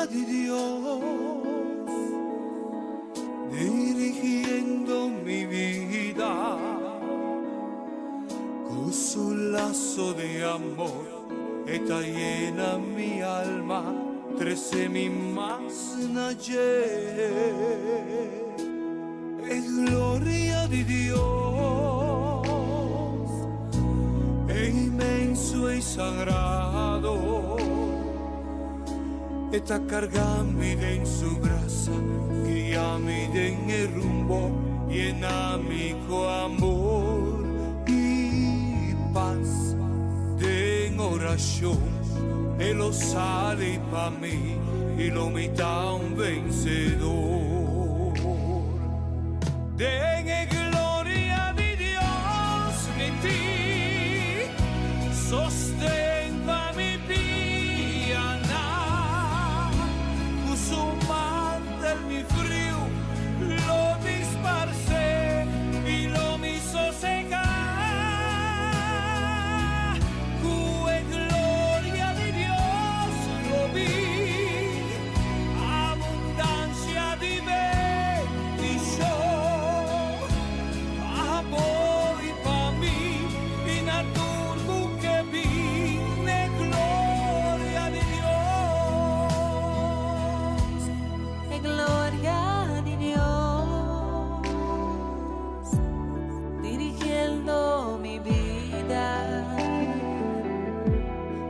Di Dios, dirigiendo mi vida con su lazo de amor, está llena mi alma, 13.000 más ayer. Es gloria de Dios, es inmenso y sagrado. Está cargada en su brasa, guíame en el rumbo, llena mi amor y paz. En oración, Él lo sale para mí y lo mita un vencedor. Den gloria de Dios en ti, sostenta mi mi frío lo disparcé y lo me hizo secar. Fue gloria de Dios, lo vi, abundancia de bendición, amor y para mí y naturgo que vine gloria de Dios. Gloria de Dios, dirigiendo mi vida,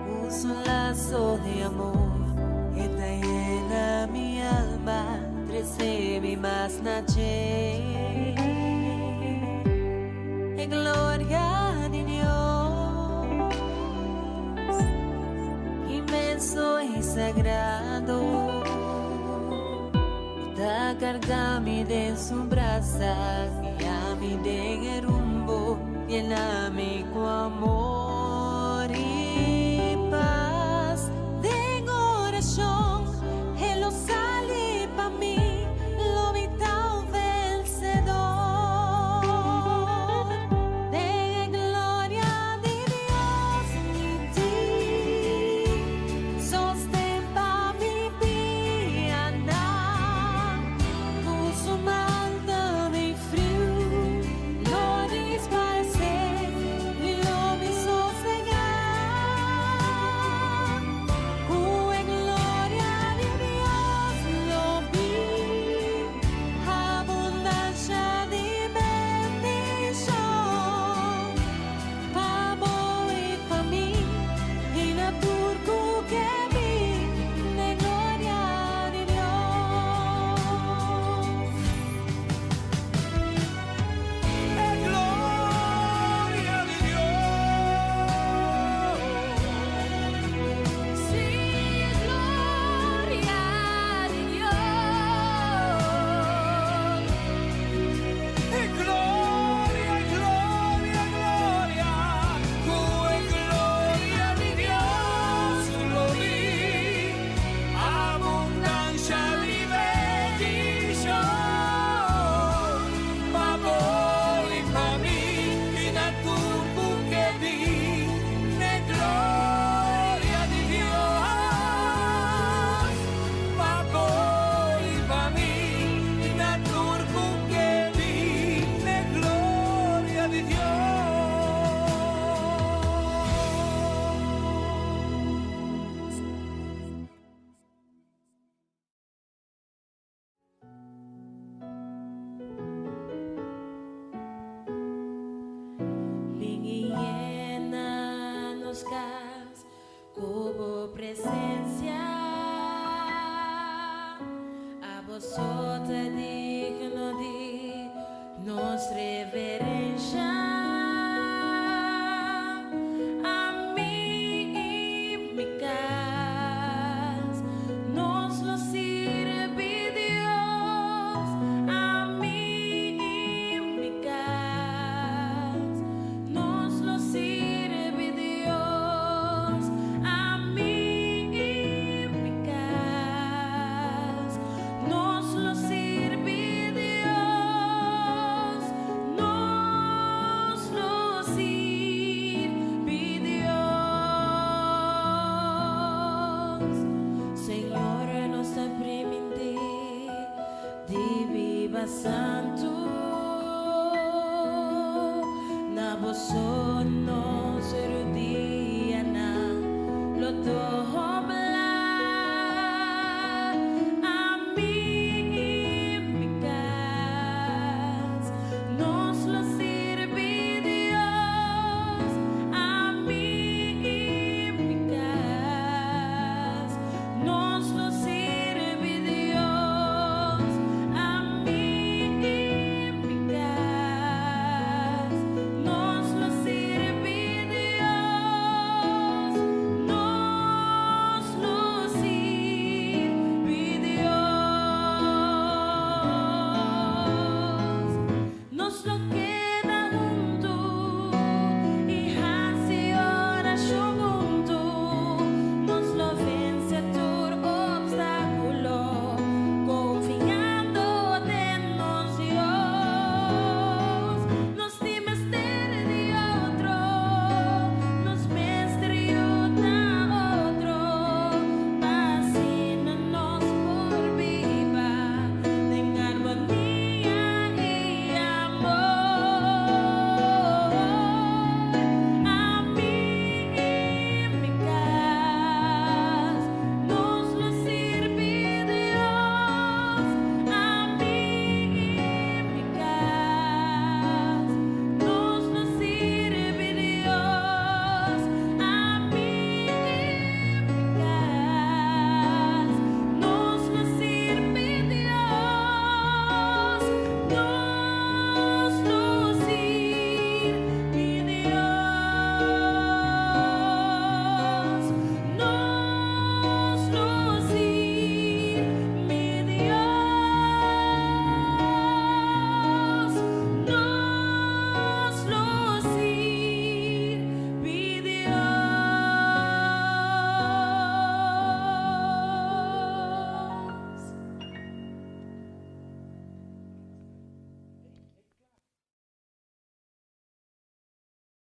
puso un lazo de amor, está llena mi alma, 13.000 más nacer. Gloria de Dios, sagrado. Está cargami de su brasa, guiami de rumbo, lléname con amor y paz. De oración, Él lo sale pa' mí, lo vital vencedor. De gloria de Dios y ti, sostén pa' mi piana, tu su manta mi frío, lo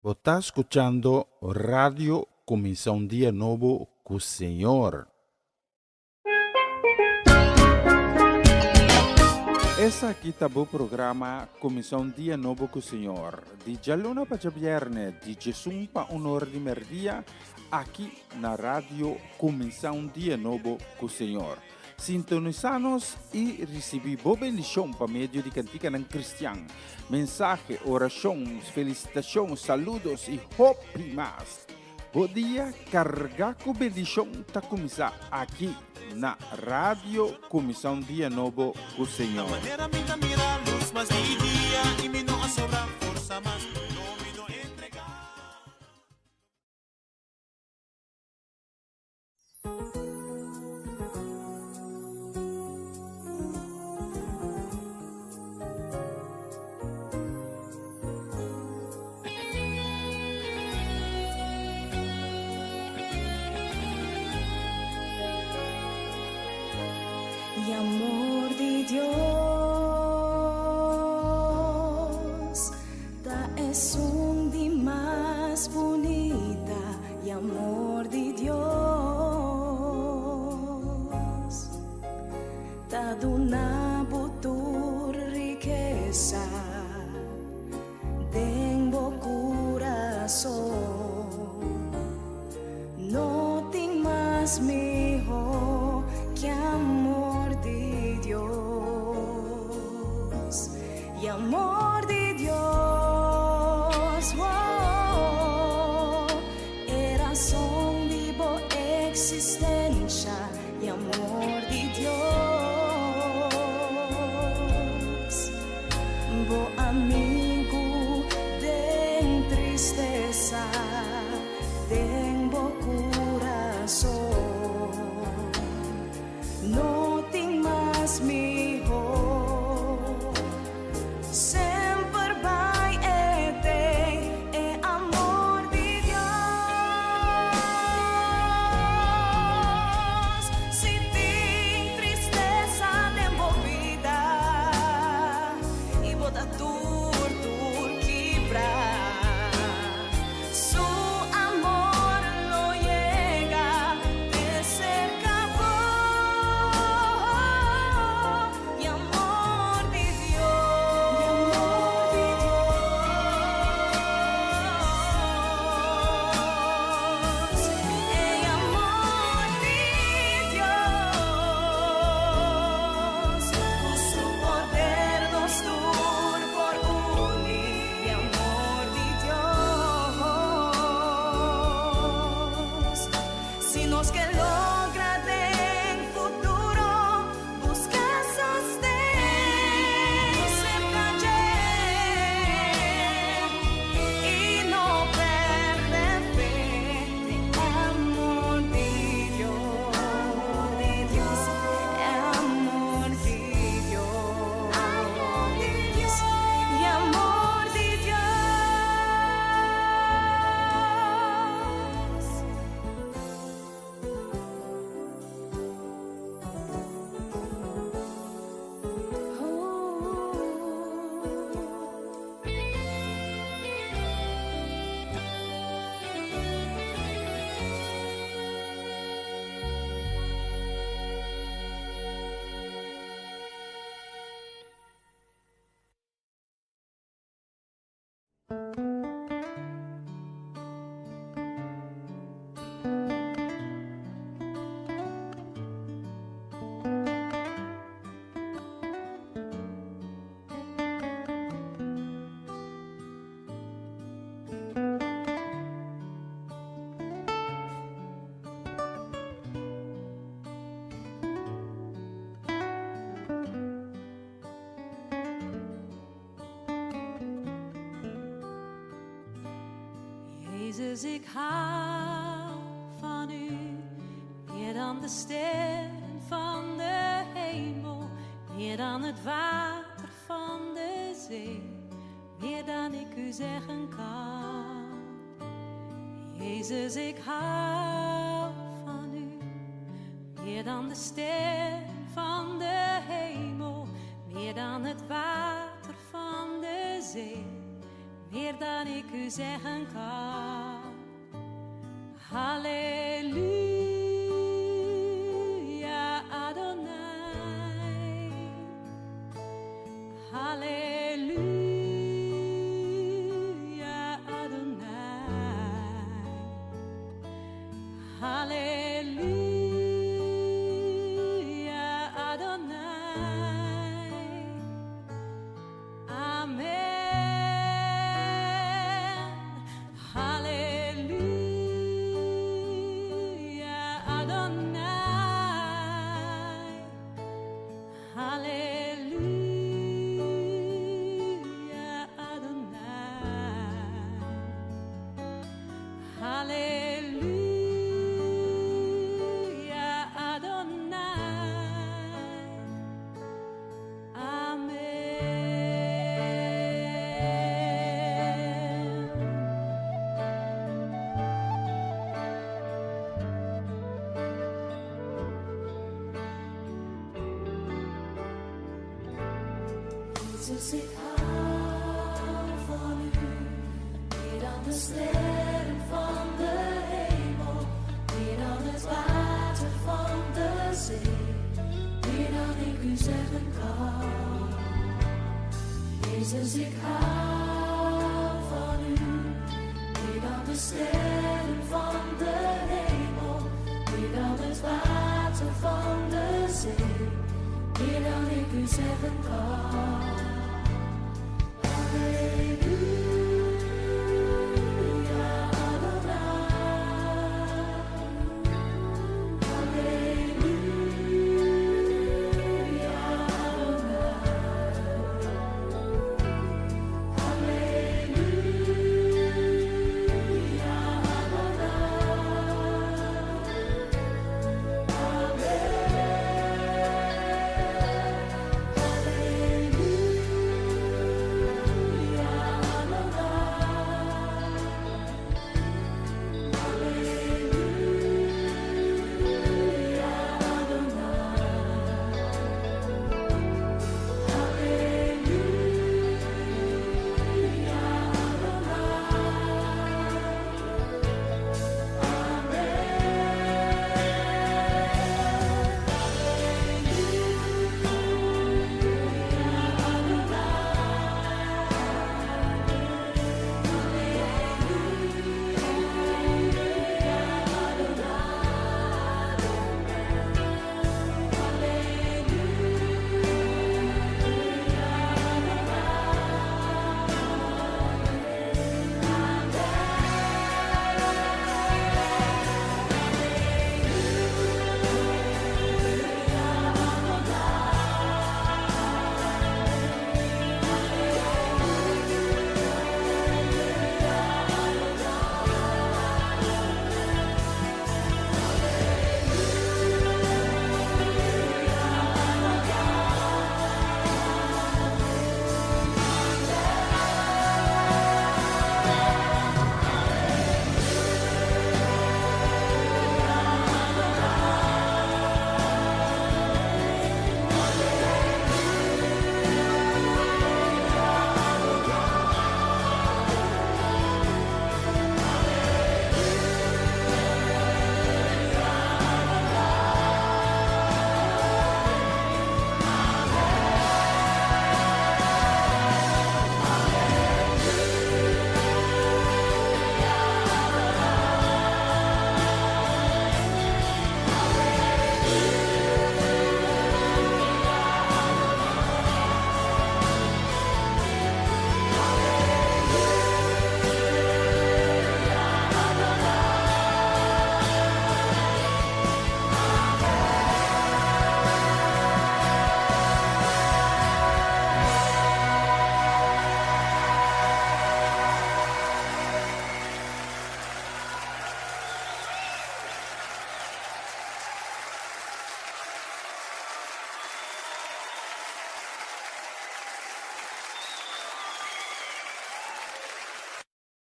Você está escuchando Radio Começa um Dia Novo com o Senhor. Esse aqui tá o programa Começa um Dia Novo com o Senhor. De luna para viernes, de Jesus para honor de merdia, aqui na Rádio Começa um Dia Novo com o Senhor. Sintonizanos e recebi boa bendição para meio de cantiga ng Cristian. Mensaje, oração, felicitação, saludos e hope mais. Bom dia, carga com bendição tá começar aqui na Rádio Começa um Dia Novo com o Senhor. Y amor de Dios, ta es un día más bonita, y amor de Dios, ta dona butur riqueza, tengo corazón, no tengo más mejor que amor de Dios, y amor de Dios, oh, era son vivo existencia, y amor de Dios, bo amigo de tristeza, tengo corazón. No tengo más mejor, sempre vai é amor de Dios. Se tem tristeza envolvida e bota tudo quebrar, su amor não llega de cerca. Jezus, ik hou van u, meer dan de sterren van de hemel, meer dan het water van de zee, meer dan ik u zeggen kan. Jezus, ik hou van u, meer dan de sterren van de hemel, meer dan het water van de zee, meer dan ik u zeggen kan. Halleluja, Adonai. Halleluja, Adonai. Halleluja, Adonai. Amen. Halleluja, Adonai. Halleluja, Adonai. Halleluja, Adonai. Jezus, ik hou van u, meer dan de sterren van de hemel, meer dan het water van de zee, meer dan ik u zeggen kan. Jezus, ik hou van u, meer dan de sterren van de hemel, meer dan het water van de zee, meer dan ik u zeggen kan. Halleluja, Adonai. Halleluja, Adonai. Halleluja,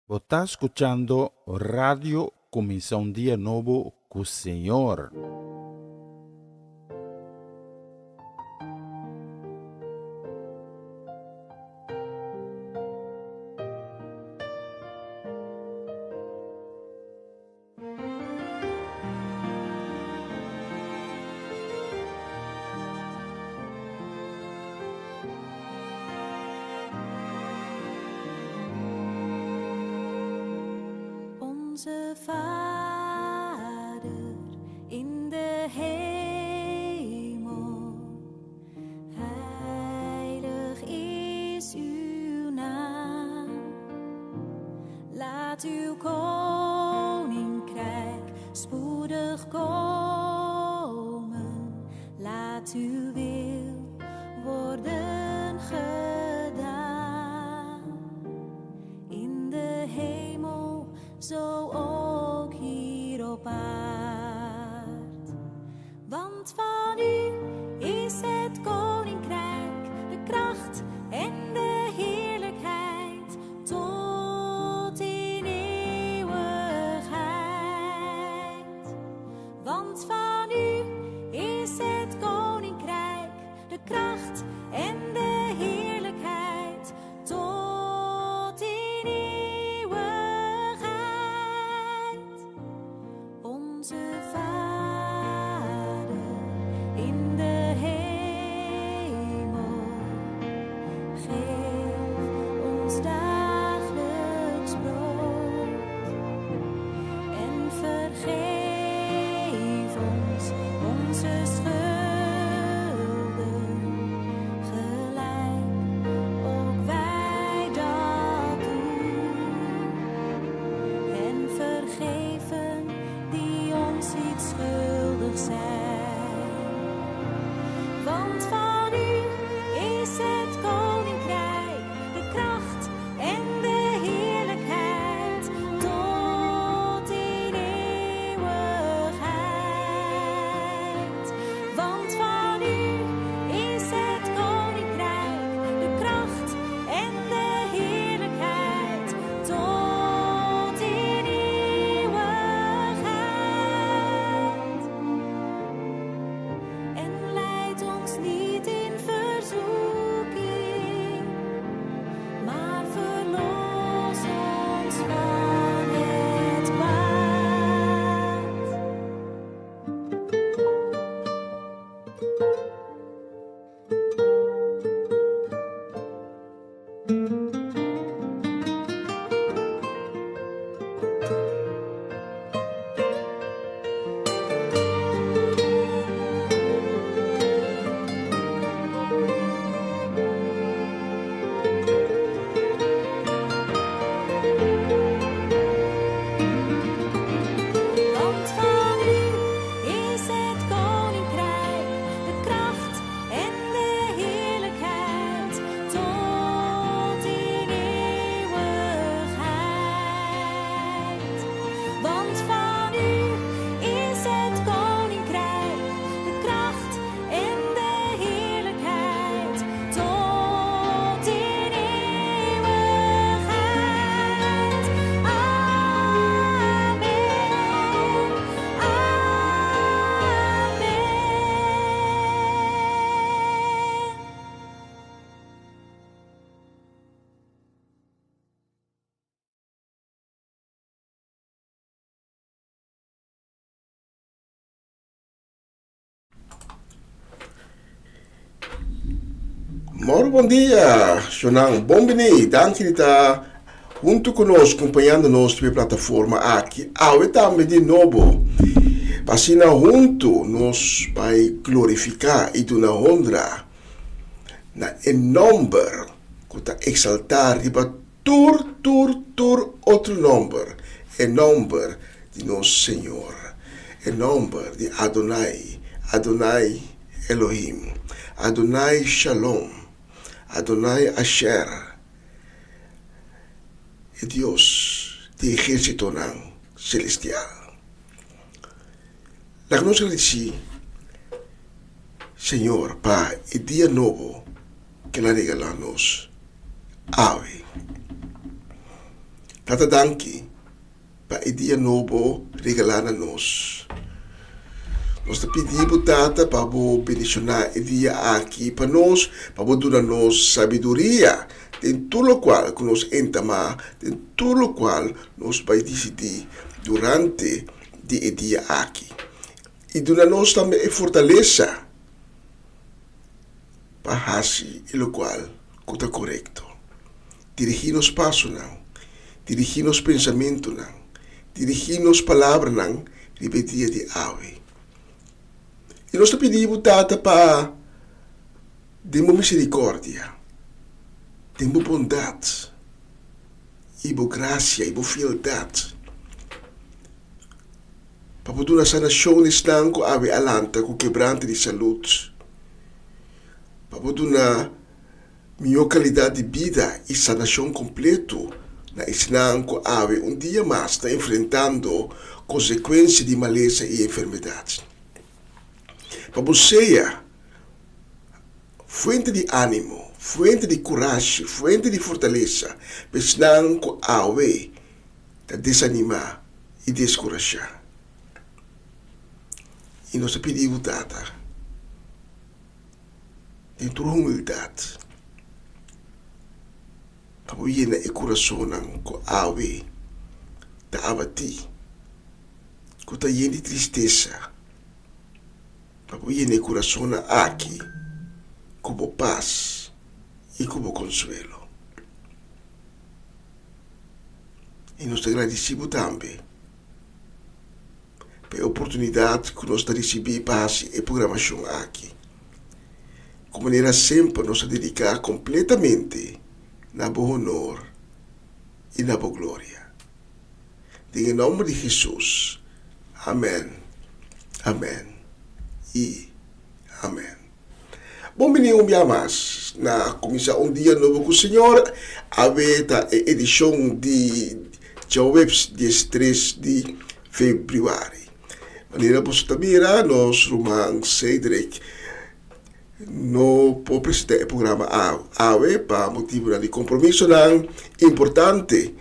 Está escuchando Radio Comienza un Día Nuevo con Señor. Onze Vader in de hemel, heilig is uw naam. Laat uw koninkrijk spoedig komen. Laat uw wil worden gedaan. In de hemel, zo ook hier op aard. Want van u is het koninkrijk, de kracht en de heerlijkheid tot in eeuwigheid. Want van u is het koninkrijk, de kracht en de heerlijkheid tot in eeuwigheid. Onze Vader in de hemel, geef ons dagelijks brood en vergeef ons onze schulden, gelijk ook wij dat doen. En vergeven die ons iets schuldig zijn. Want van u is het koninkrijk, de kracht en de heerlijkheid tot in eeuwigheid. Want van u is het koninkrijk, de kracht en de heerlijkheid tot in eeuwigheid. En leid ons niet in verzoeking, maar verlos ons van het kwaad. Want van u is het koninkrijk, de kracht en de heerlijkheid tot in eeuwigheid. Want van u is het koninkrijk, de kracht en de heerlijkheid tot in eeuwigheid. Amen. Moro, bom dia, Jonang, bom bini, danke kita junto conosco, acompanhando-nos pela plataforma aqui, ao também de novo, passina junto, nós vai glorificar e do na honra, na number, que está exaltar, riba tur outro number, number de nosso Senhor, number de Adonai, Adonai Elohim, Adonai Shalom, Adonai Asher, é Deus de exército celestial. Nós agradecemos, Senhor, para o dia novo que Ele regala-nos. Ave. Tata danke para o dia novo regalar-nos. Nós te pedimos, Tata, para bendicionar o dia aqui para nós, para dar-nos sabedoria, em tudo o qual que nós entramos, em tudo o qual nós vamos decidir durante o dia aqui. E dar-nos também a fortaleza para fazer o qual está correto. Dirigir nos passos, não. Dirigir nos pensamentos, não. dirigir-nos palavras não repetir de ave. E nós pedimos tata para demo misericórdia, demo bondade, e boa graça, e boa fieldade. Para poder na sanação estanco ave alanta com quebrante de saúde. Para poder na melhor qualidade de vida e sanação completo na estanco ave dia mais está enfrentando consequências de maleza e enfermidades. Para você, fonte de ânimo, fonte de coragem, fonte de fortaleza, estanco ave está desanimar e descorajar. E nós pedimos tata, dentro da humildade, para o llena e coração com ave da abati, com a llena de tristeza, para o llena e coração aqui, com paz e com consuelo. E nós agradecemos também pela oportunidade que nós recebemos para a programação aqui. De maneira sempre nos dedicar completamente na boa honor e na boa glória. Em nome de Jesus. Amém. Amém. E amém. Bom-vindo mais na Comissão Dia Novo com o Senhor. A edição de Jovens 13 de fevereiro. Maneira postamira, nós, Roman Cedric, no presidente do programa AVE, para motivo de compromisso importante,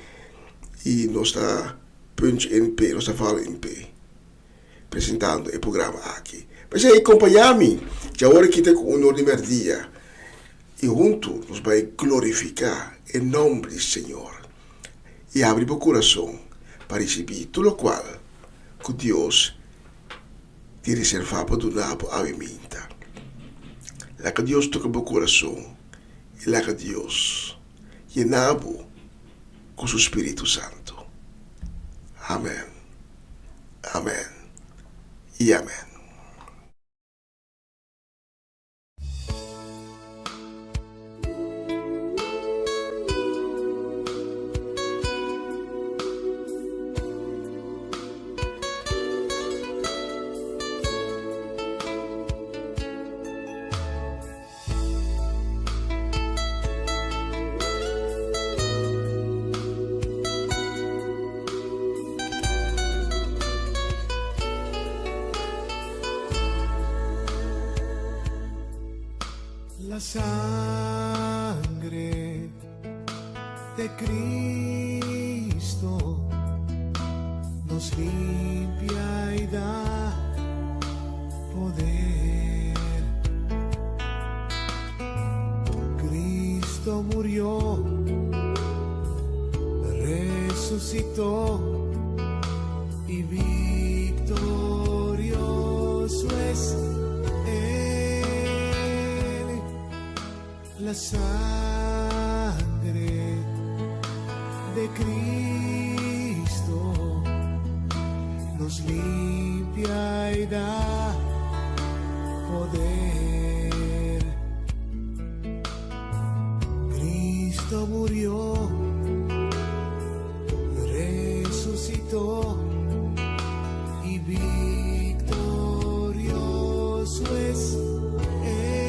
e nós está punch em pé, nós está fala em pé, apresentando o programa aqui. Mas aí, acompanhar-me, já agora que tem com o honor de merdia, e junto nós vamos glorificar em nome do Senhor, e abrir o coração para receber tudo o qual que Deus te reservar para donar para a minha. Lá que Deus toca o coração, e lá que Deus llena com o Espírito Santo. Amém. Amém. E amém. La sangre de Cristo nos limpia y da poder. Cristo murió, resucitó y victorioso es Él. La sangre de Cristo nos limpia y da poder. Cristo murió, resucitó y victorioso es Él.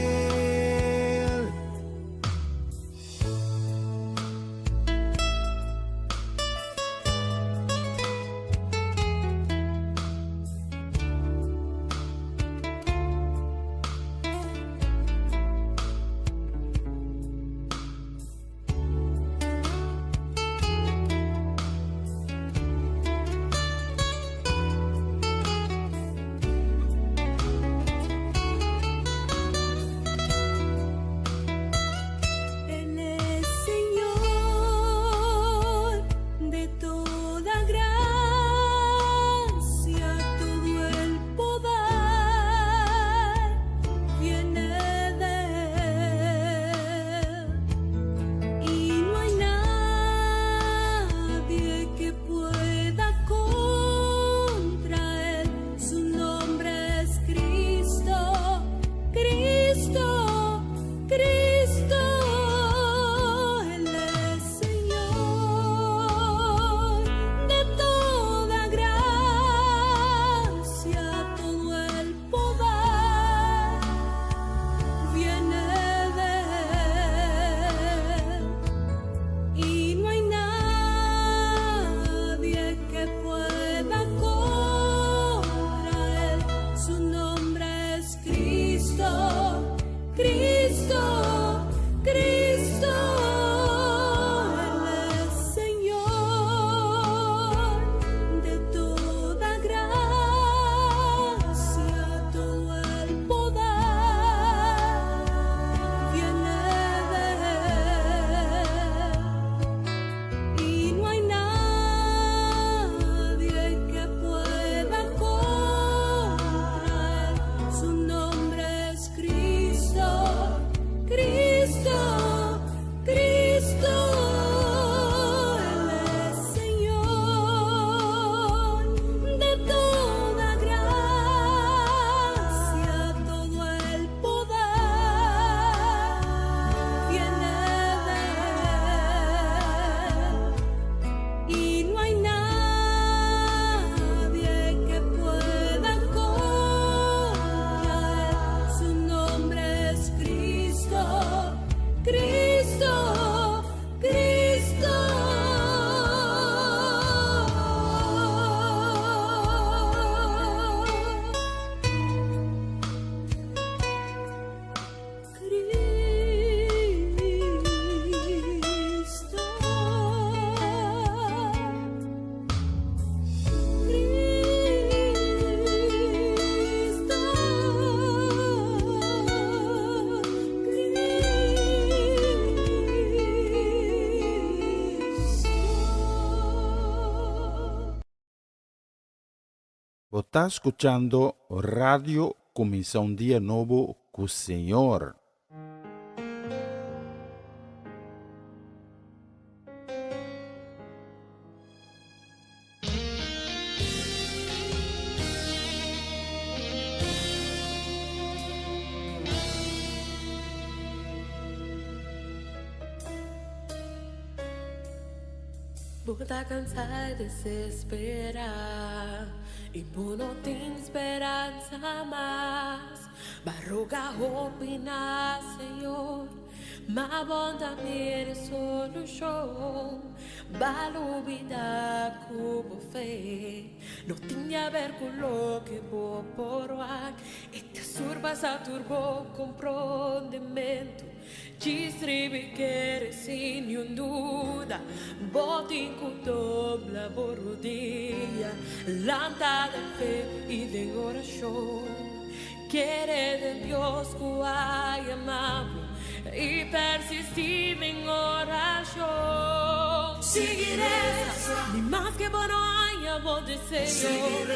Está escuchando Radio Comienza un Día Nuevo con Señor. Está cansada de desesperar y vos no tienes esperanza más. Barroga opina, Señor, ma bonda mire solución. Valo vida cubo fe, no tiene a ver con lo que vos por hoy. Este surba sa turbo comprendimento. Distribi che sin duda, botin con dobla borodia, lanta de fe y de oración. Quiere de Dios que hay amable y persistir en oración. Seguiré, ni más que bueno haya vos deseo.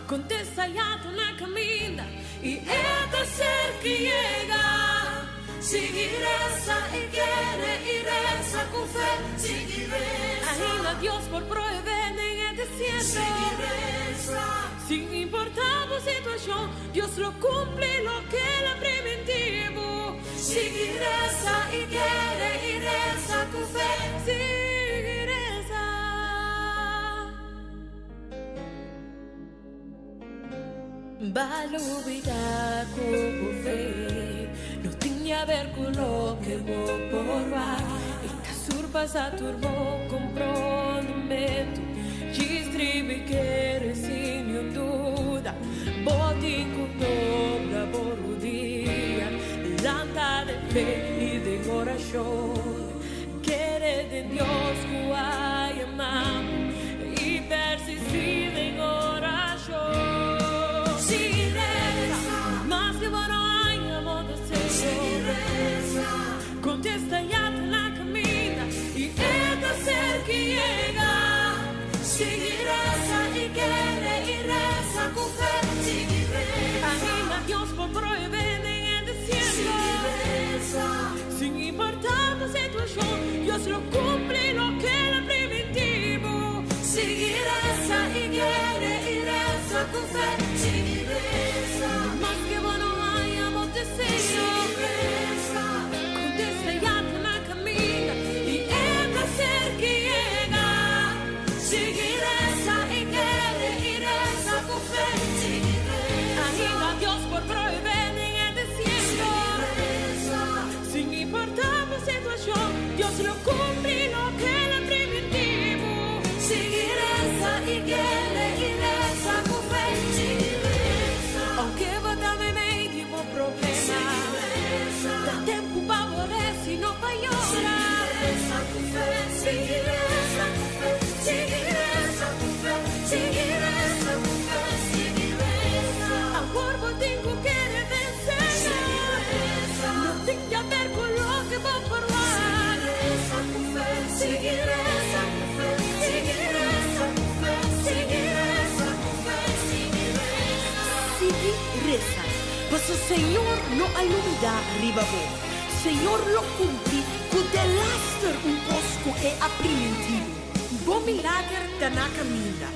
Contesta ya tu na camina y esta ser que llega. Seguiresa y quiere y reza con fe. Seguiresa. Ahí a Dios por proveer en el desierto. Seguiresa. Sin importar la situación, Dios lo cumple lo que le preventivo. Seguiresa y quiere y reza con fe. Seguiresa. Valo vida como fe. No tiene a ver con lo que vos por va. Esta surpa sa turbo comprendimento. Distribi che sin duda. Botin con dobla borodia. Lanta de fe y de oración. Quiere de Dios que hay amado y persistir en oración. Seguiresa, más que bueno. Contesta ya la camina y esta ser que llega. Seguiresa y quiere y reza con fe. Seguiresa. Anima a Dios por proveer en el desierto. Seguiresa. Sin importar la situación, Dios lo cumple lo que le preventivo. Seguiresa y quiere y reza con fe. Seguiresa. Más que bueno hayamos deseo. Dios lo cumple lo que le preventivo. Seguiresa y quiere y reza con fe. Seguiresa. Aunque votame medio problema. Da tempo para volver si no pa' llorar. Seguiresa con fe. Seguiresa con fe. Seguiresa con fe. Seguiresa con fe. Seguiresa. Agora tengo que vencer. Seguiresa. No tengo que ver con lo que va por seguiresa con fe, seguiresa con fe, seguiresa con fe, seguiresa con fe, seguiresa. Pues el Señor no alumida arriba vos. Señor lo cumple con el laster un cosco e aprimentivo. Bo milagre da na camina.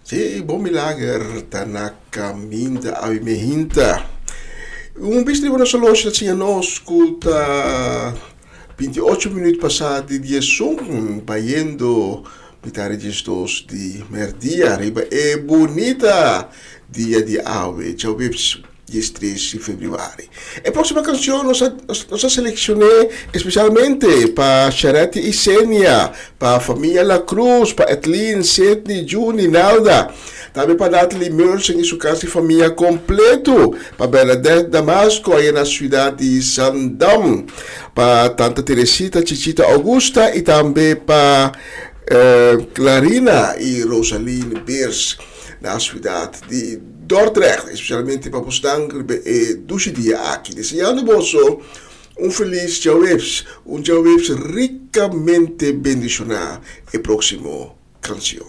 Sì, buon milagre, Tanaka Minda, Avimehinta. Un bistri buona soluzione, ci hanno ascolta 28 minuti passati di son, bayendo mitare gestos di merdia, riba e bonita dia di ave, ciao bips. 13 febbraio. E prossima canzone nos selezione specialmente per Charity Isenia, per famiglia La Cruz, per Etlin, Sidney, Juni, Nalda. Também para Natalie Mersen e sua casa e família completo. Para Bernadette Damasco, aí na cidade de Sandam. Para Tanta Teresita, Chichita Augusta e também para Clarina e Rosaline Beers. na cidade de Dordrecht, especialmente para os dankers e dos dias aqui. Desejando você feliz Jawebs, Jawebs ricamente bendicionado e próximo canção.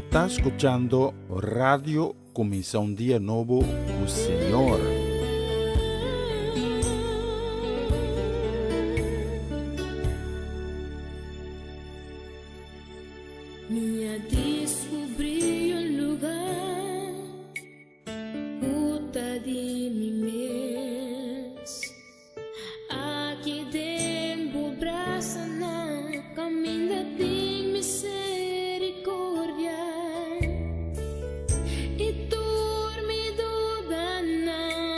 Está escuchando Radio Comisión Día Nuevo, o Señor. Minha descobri lugar, puta de mim mesmo. Aqui dentro braço na caminha de misericórdia. E dormido dana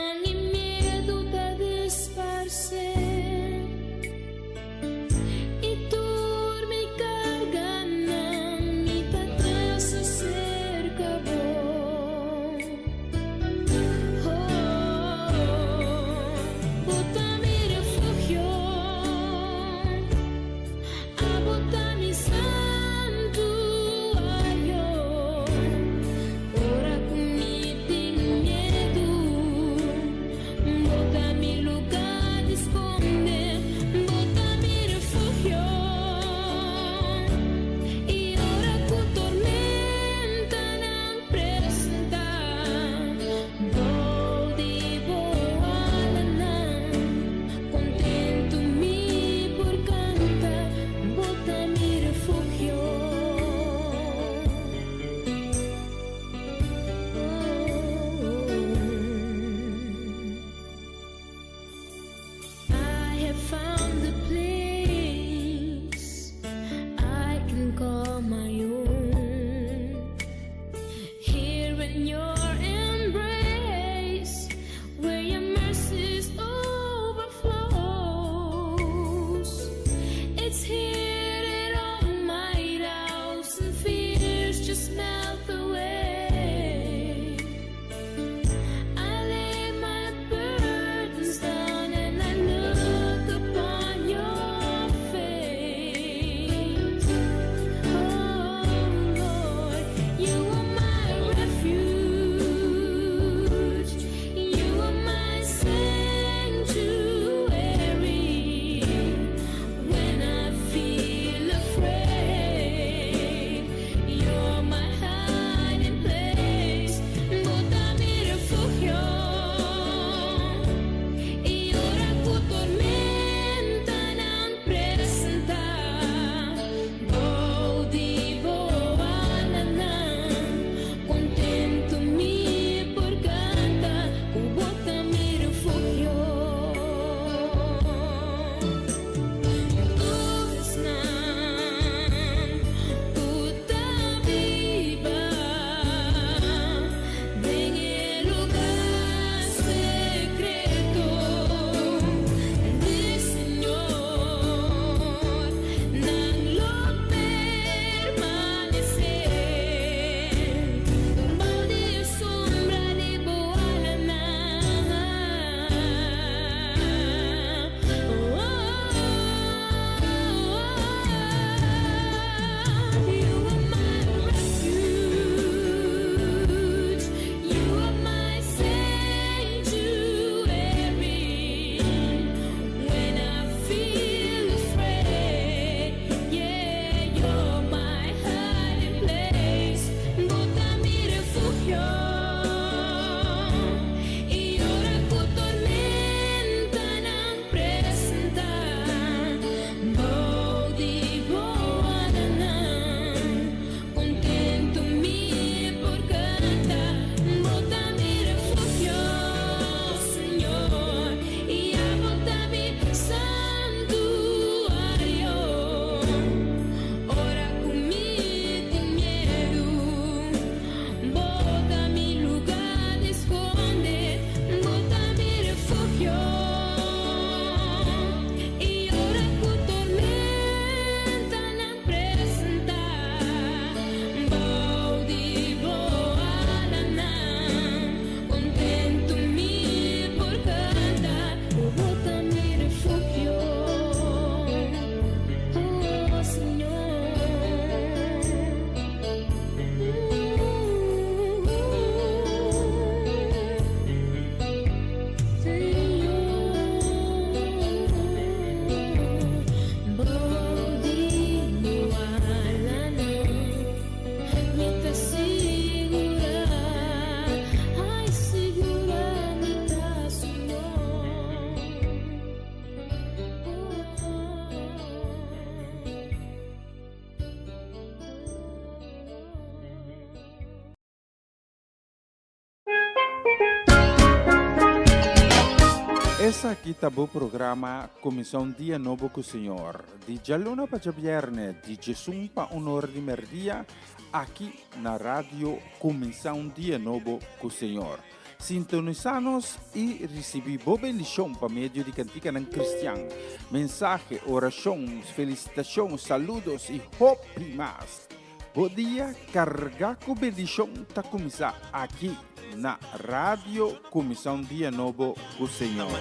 Essa aqui tá o programa Comissão Dia Novo com o Senhor. De Jaluna para Viernes, de Jesus para Honor de Merdia, aqui na rádio Comissão Dia Novo com o Senhor. Sintonizanos e recebi boa bendição para meio de cantiga ng Cristiano. Mensagem, orações, felicitações, saludos e hope mais. Bom dia, carga com bendição tá começar aqui na Rádio Comissão Dia Novo com o Senhor.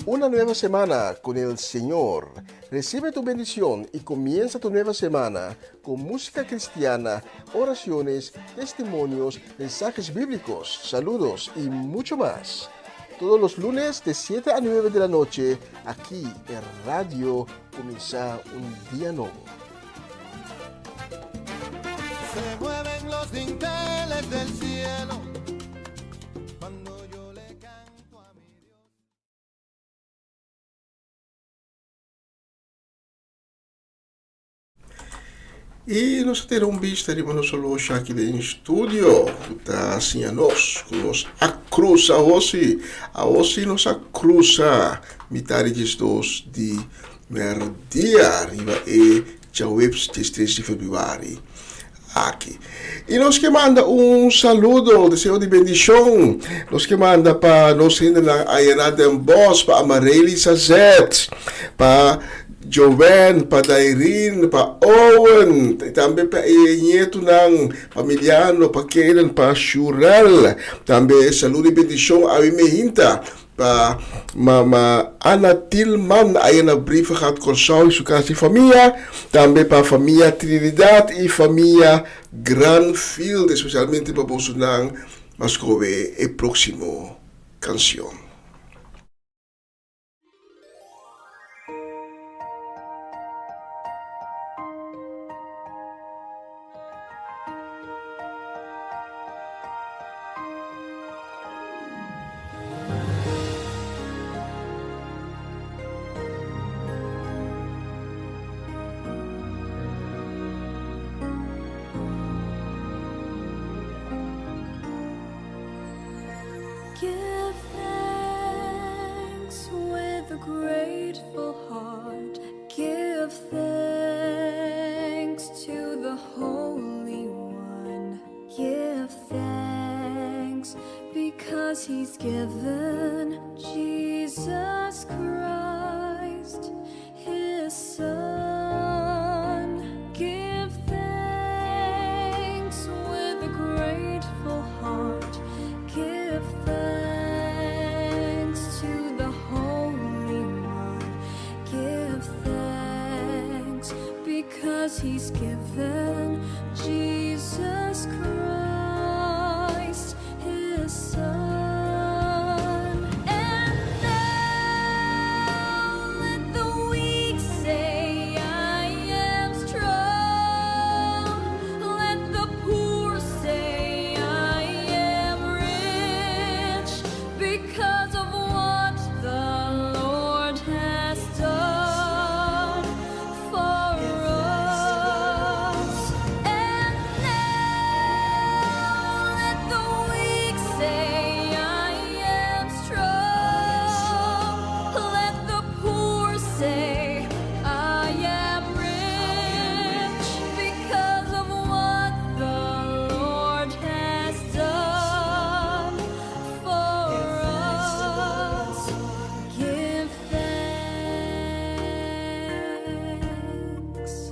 Una nueva semana con el Señor. Recibe tu bendición y comienza tu nueva semana con música cristiana, oraciones, testimonios, mensajes bíblicos, saludos y mucho más. Todos los lunes de 7 a 9 de la noche, aquí en Radio Comienza un Día Nuevo. Se mueven los dinteles del cielo cuando yo le canto a mi Dios. E nós teremos visto irmão solo aqui em estúdio, tá assim a nós, com nós a cruz a hoje nós a cruz a metade dos de merdia arriba e já webs de 3 de fevereiro aqui. E nós que manda saludo, desejo de bendição, nós que manda para nós ainda na Ayanada em Boss, para Amareli Sazet, para Joven, para Dairin, para Owen, também para Nieto ng Pamiliano, para Kailan, para Shural, também saludo e bendição a Imehinta, para Mama Ana Tilman, aí na brief gehad Corsau e sua casa e família, também para a família Trinidad e família Granfield, especialmente para Bolsonaro, mas como é próximo canção. Give thanks with a grateful heart. Give thanks to the Holy One. Give thanks because He's given Jesus Christ, His Son. Give thanks with a grateful heart. Give thanks to the Holy One. Give thanks because He's given Jesus Christ, His Son. And now let the weak say, I am strong. Let the poor say, I am rich, because of what the Lord has done for us. And now let the weak say, I am strong. Let the poor say, I am rich, because of what the Lord has done for us. Give thanks.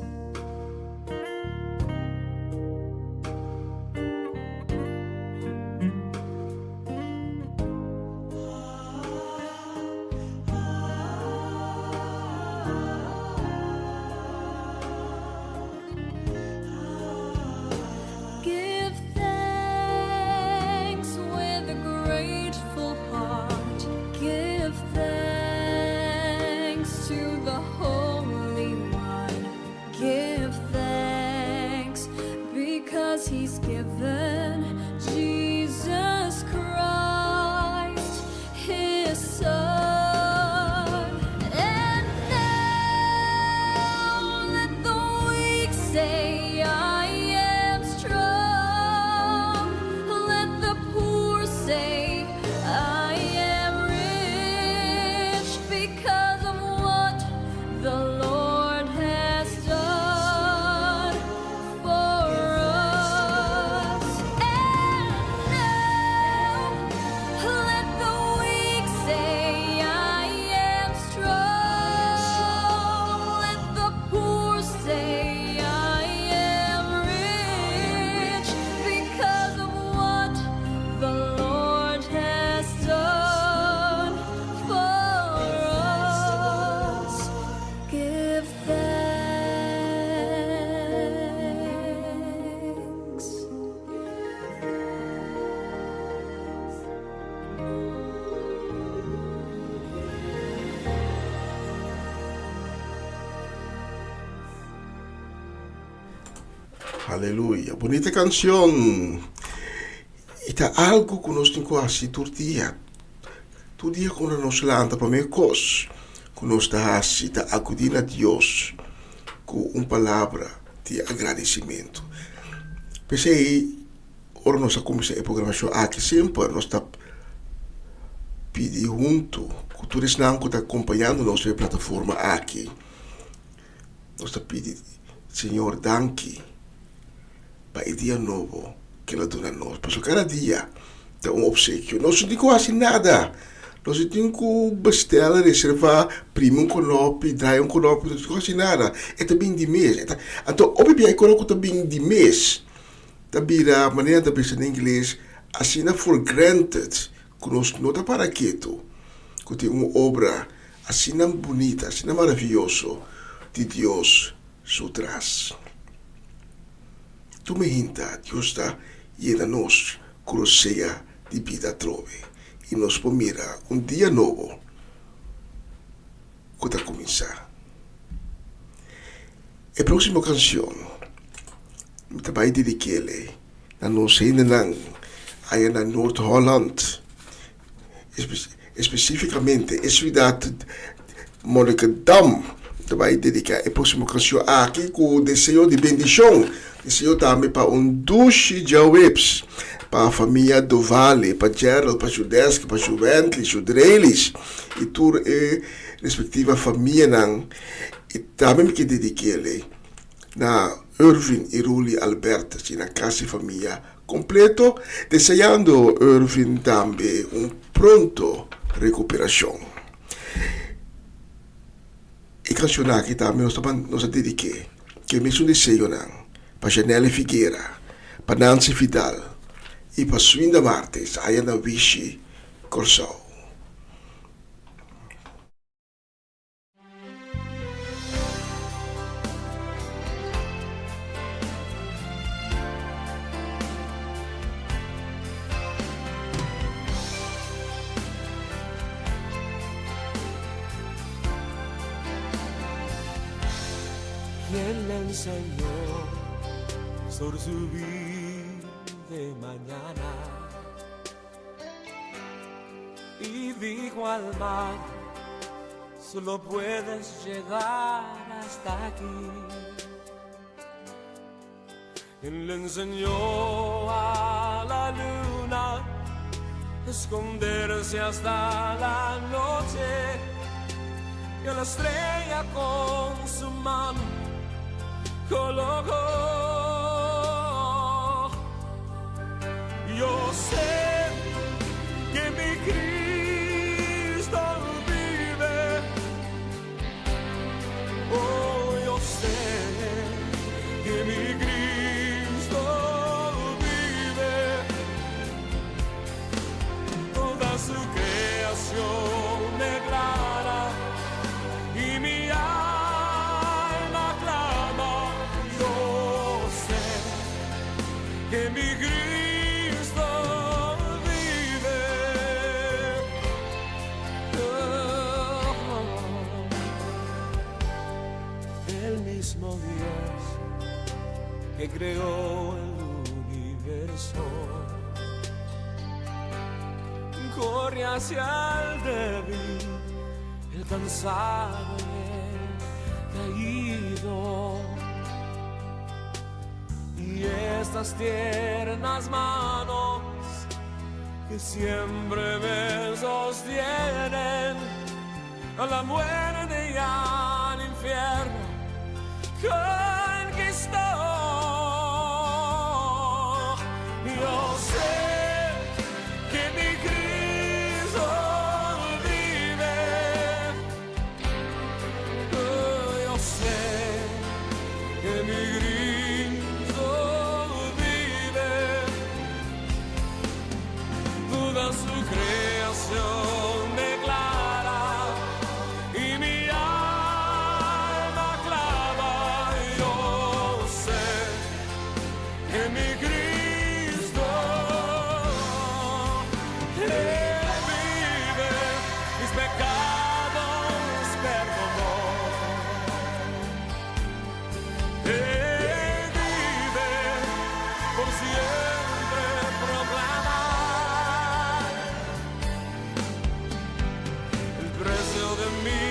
Give thanks with a grateful heart. Give thanks to the Holy One. Give thanks because He's given Jesus Christ, His Son. And now let the weak say, I Aleluya. Bonita canción. Ita algo que nós temos assim todo dia. Todo dia quando nós lanta para meio cos, que nós está assim, está acudindo a Deus com uma palavra de agradecimento. Pensei, ora nós começamos a programação aqui sempre, nós está pedindo junto, com todos que estão acompanhando nossa plataforma aqui. Nós está pedindo, Senhor, danke para o dia novo que ela dona a nós. Porque cada dia tem um obsequio. Nós não temos quase nada. Nós temos que bestellen, reservar, prima konopi, draai konopi, não temos quase nada. É também de mês. Então, obviamente, eu coloco também de mês. Também a maneira de pensar em inglês, assim, for granted, que nós não está para quieto, que tem uma obra assim bonita, assim maravilhosa, de Deus por trás. Tu me hinta, Deus está llena nós, cruceia de vida trove. E nós pomira dia novo que está a começar. A próxima canção, eu vai dedicar-lhe na nossa ainda aí na Noord-Holland, especificamente a cidade de Monnikendam. Vai dedicar a próxima canção aqui com o desejo de bendição. Desejo também para duche de webs, para a família do Vale, para Gerald, para Judesk, para Juventus, Judreilis, e toda a respectiva família. E também que dediquei na Irvin e Ruli Alberta, na casa e família completo, desejando Irvin também pronto recuperação. E canção aqui também nós dediquei, que é mesmo desejo para Janelle Figueira, para Nancy Vidal e para Swinda Martes, aí na Vichy Corsau. ¿Quién le enseñó sobre su vida de mañana? Y dijo al mar, solo puedes llegar hasta aquí. ¿Quién le enseñó a la luna esconderse hasta la noche? Y a la estrella con su mano colocó. Yo sé que mi Cristo vive. Oh, yo sé que mi Cristo vive. Toda su creación declara y mi alma clama. Yo sé que mi Cristo vive. El mismo Dios que creó el universo corre hacia el débil, el cansado y el caído. Y estas tiernas manos que siempre me sostienen a la muerte y al infierno conquistó. Yo sé que mi Cristo vive. Yo sé que mi Cristo vive. Toda su creación declara y mi alma clama. Yo sé que mi Cristo vive, mis pecados perdonó. Él vive, por siempre proclamar el precio de mi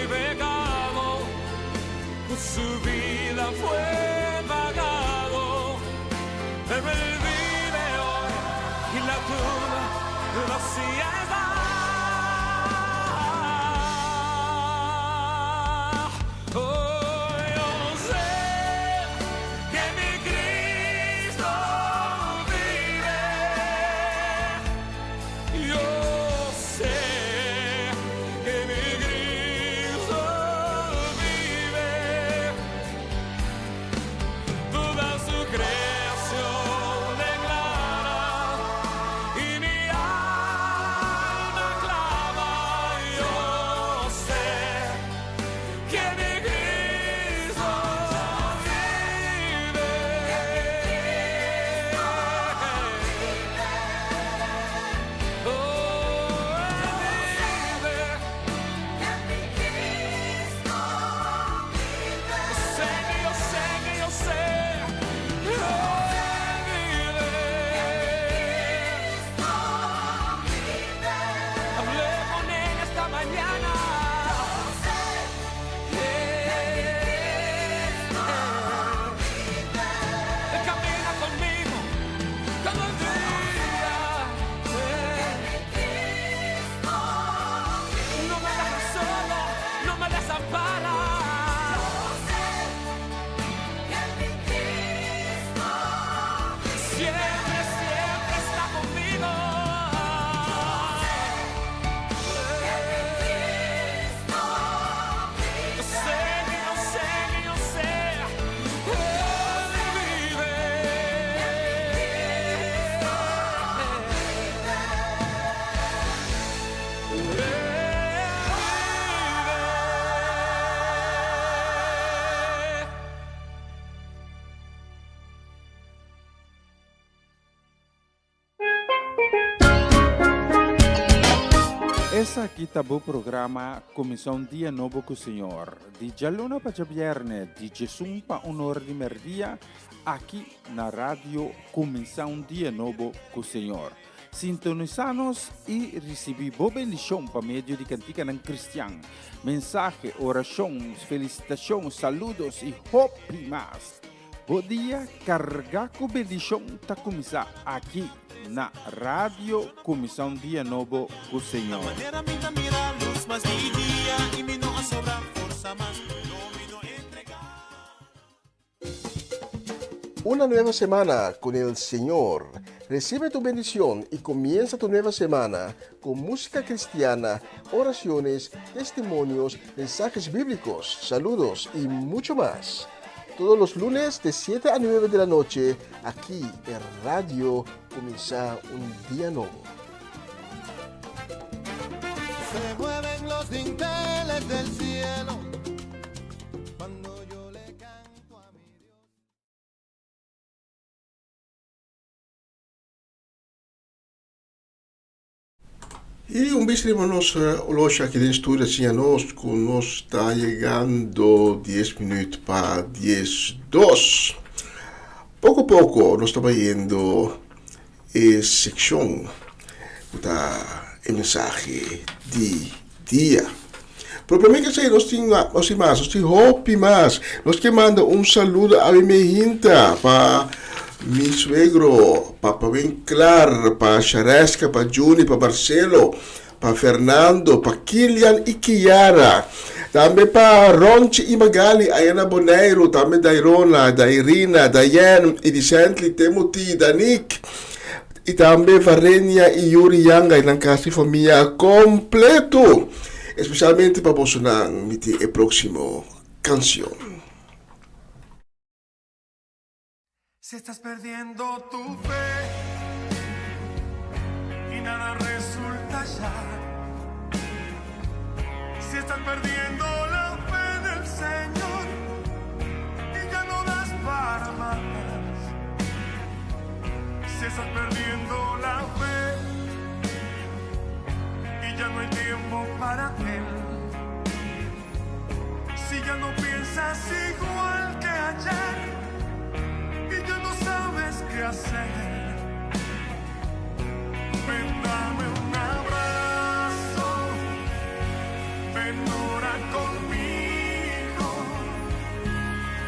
pecado, su vida fue pagado, pero él vive hoy y la tumba vacía está. Essa aqui tá o programa Comissão Dia Novo com o Senhor. De Jaluna para Viernes, de Jesus para Honor de Merdia, aqui na rádio Comissão Dia Novo com o Senhor. Sintonizanos e recebi boa bendição para meio de cantiga ng Cristian. Mensagem, orações, felicitações, saludos e hope mais. Bom dia, carga com bendição tá começar aqui na Rádio Comissão Dia Novo com o Senhor. Una nueva semana con el Señor. Recibe tu bendición y comienza tu nueva semana con música cristiana, oraciones, testimonios, mensajes bíblicos, saludos y mucho más. Todos los lunes de 7 a 9 de la noche, aquí en Radio Comienza un Día Nuevo. Se mueven los dinteles del cielo cuando yo le canto a mi Dios. Y un bislimo nos olosha aquí en estudio nos está llegando 10 minutos para 10:02. Poco a poco nos estaba yendo sección el mensaje de día. Propriamente que nos hopi más, nos que manda un saludo a mi hinta para mi suegro, para Vinclar, para Charesca, para Juni, para Marcelo, para Fernando, para Kilian y Kiara. Também para Ronchi e Magali, Ayana Boneiro, também da Irona, da Irina, da Yen, e de Sentli, Timothy, da Nick. E também Varenia e Yuri Yanga, e na casa de família completo. Especialmente para Bolsonaro, a próxima canção. Si estás perdiendo tu fe y nada resulta ya, si estás perdiendo la fe del Señor y ya no das para más, si estás perdiendo la fe y ya no hay tiempo para Él, si ya no piensas igual que ayer y ya no sabes sabes qué hacer. Ven, dame un abrazo, ven, ora conmigo,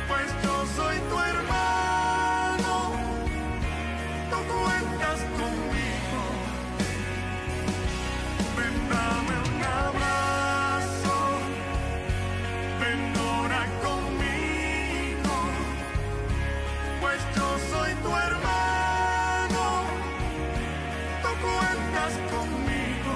pues yo soy tu hermano, tú cuentas conmigo. Ven, dame un abrazo, ven, ora conmigo, pues yo soy tu hermano, tú cuentas conmigo.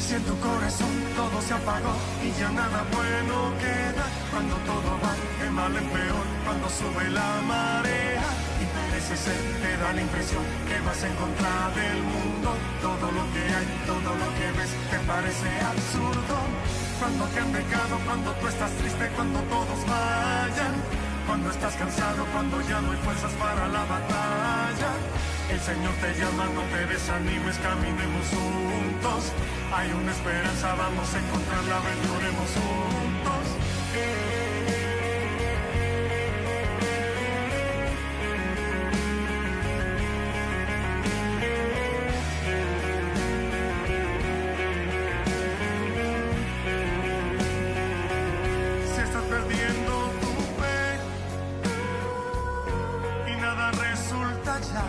Si en tu corazón todo se apagó y ya nada bueno queda, cuando todo va de mal en peor, cuando sube la marea y parece ser, te da la impresión que vas en contra del mundo. Todo lo que hay, todo lo que ves te parece absurdo. Cuando te han dejado, cuando tú estás triste, cuando todos vayan, cuando estás cansado, cuando ya no hay fuerzas para la batalla. El Señor te llama, no te desanimes, caminemos juntos. Hay una esperanza, vamos a encontrarla, aventuremos juntos. Si estás perdiendo tu fe y nada resulta ya,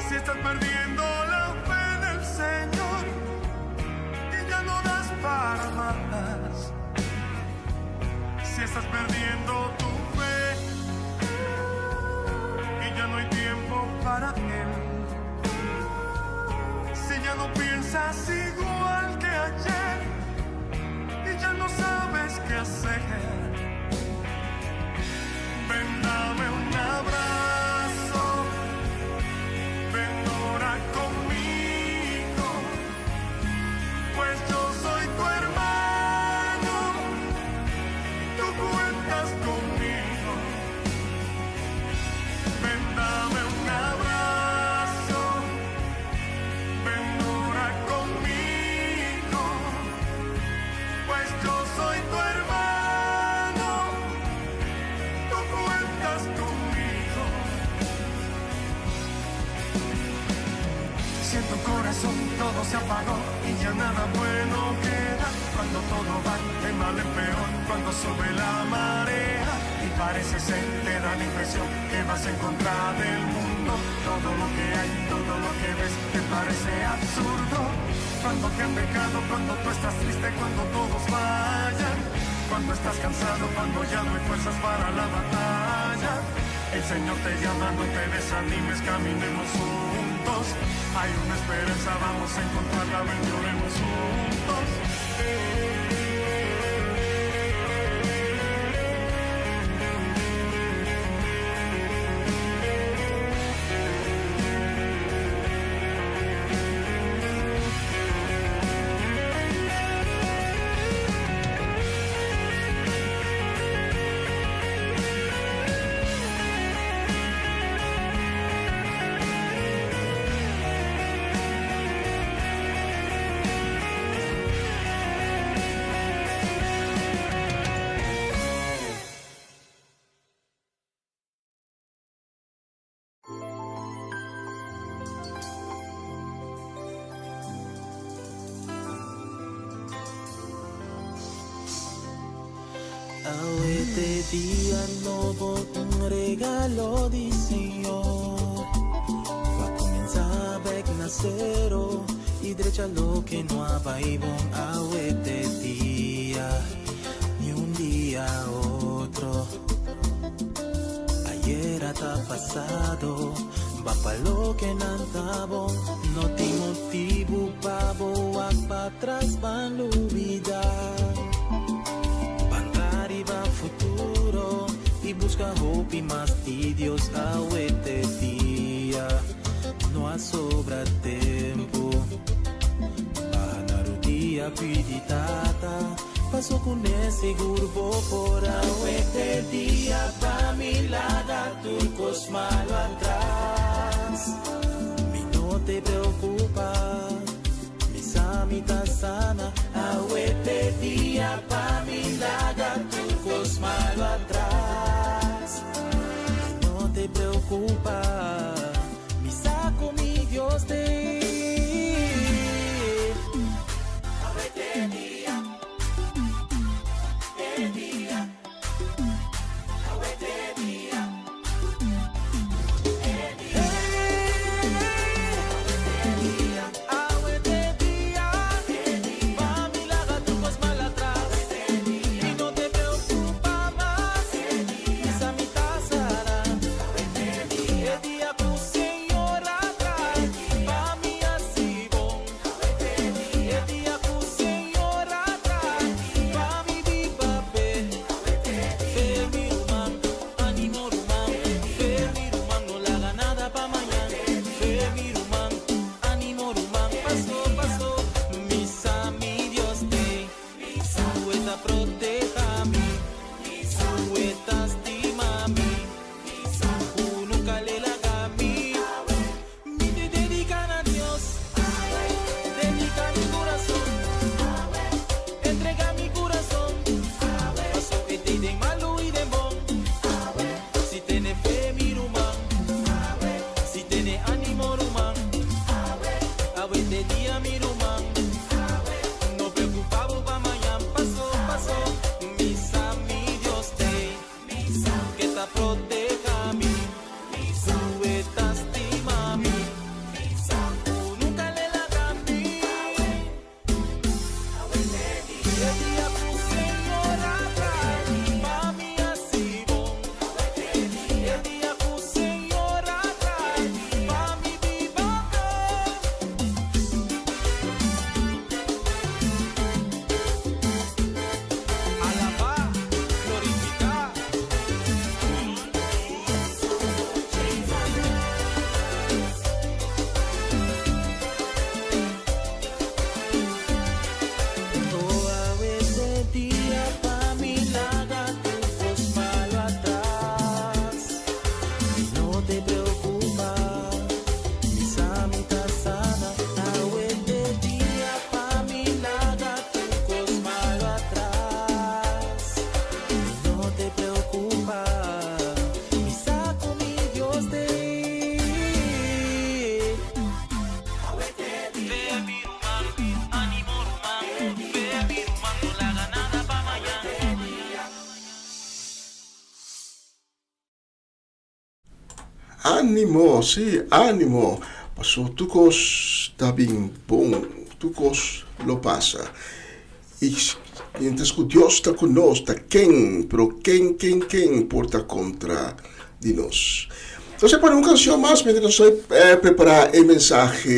si estás perdiendo la fe en el Señor y ya no das para más, si estás perdiendo tu fe y ya no hay tiempo para Él, si ya no piensas igual que ayer y ya no sabes qué hacer, ven, dame un abrazo, ven, ora conmigo, pues yo soy tu hermano, tú cuentas conmigo. Ven, dame un abrazo, ven, ora conmigo, pues yo soy tu hermano, tú cuentas conmigo. Si en tu corazón todo se apagó y ya nada bueno queda, cuando todo va de mal en peor, cuando sube la marea y parece ser, te da la impresión que vas en contra del mundo. Todo lo que hay, todo lo que ves te parece absurdo. Cuando te han dejado, cuando tú estás triste, cuando todos vayan, cuando estás cansado, cuando ya no hay fuerzas para la batalla. El Señor te llama, no te desanimes, caminemos juntos. Hay una esperanza, vamos a encontrarla, aventuremos juntos. Este día nuevo, un regalo del Señor. Va a comenzar a nacer y derecha lo que no había a este día, ni un día otro. Ayer hasta pasado, va para lo que no andaba, no te motivo para atrás van a olvidar. Va futuro y busca hope y más de Dios a este día. No ha sobra tiempo. Para el día piditata pasó con ese grupo por este día pa' mi lado turcos malo atrás. Mi no te preocupa, mi samita sana. A este día pa' mi lado turcos malo atrás. No te preocupa, mi saco, mi Dios te. Ánimo, sí, ánimo. Pasó, tukos tabing bom, tukos lo pasa. Y mientras que Dios está con nos, está quien, pero quien porta contra de nos. Entonces, para una canción más, mientras estoy preparando el mensaje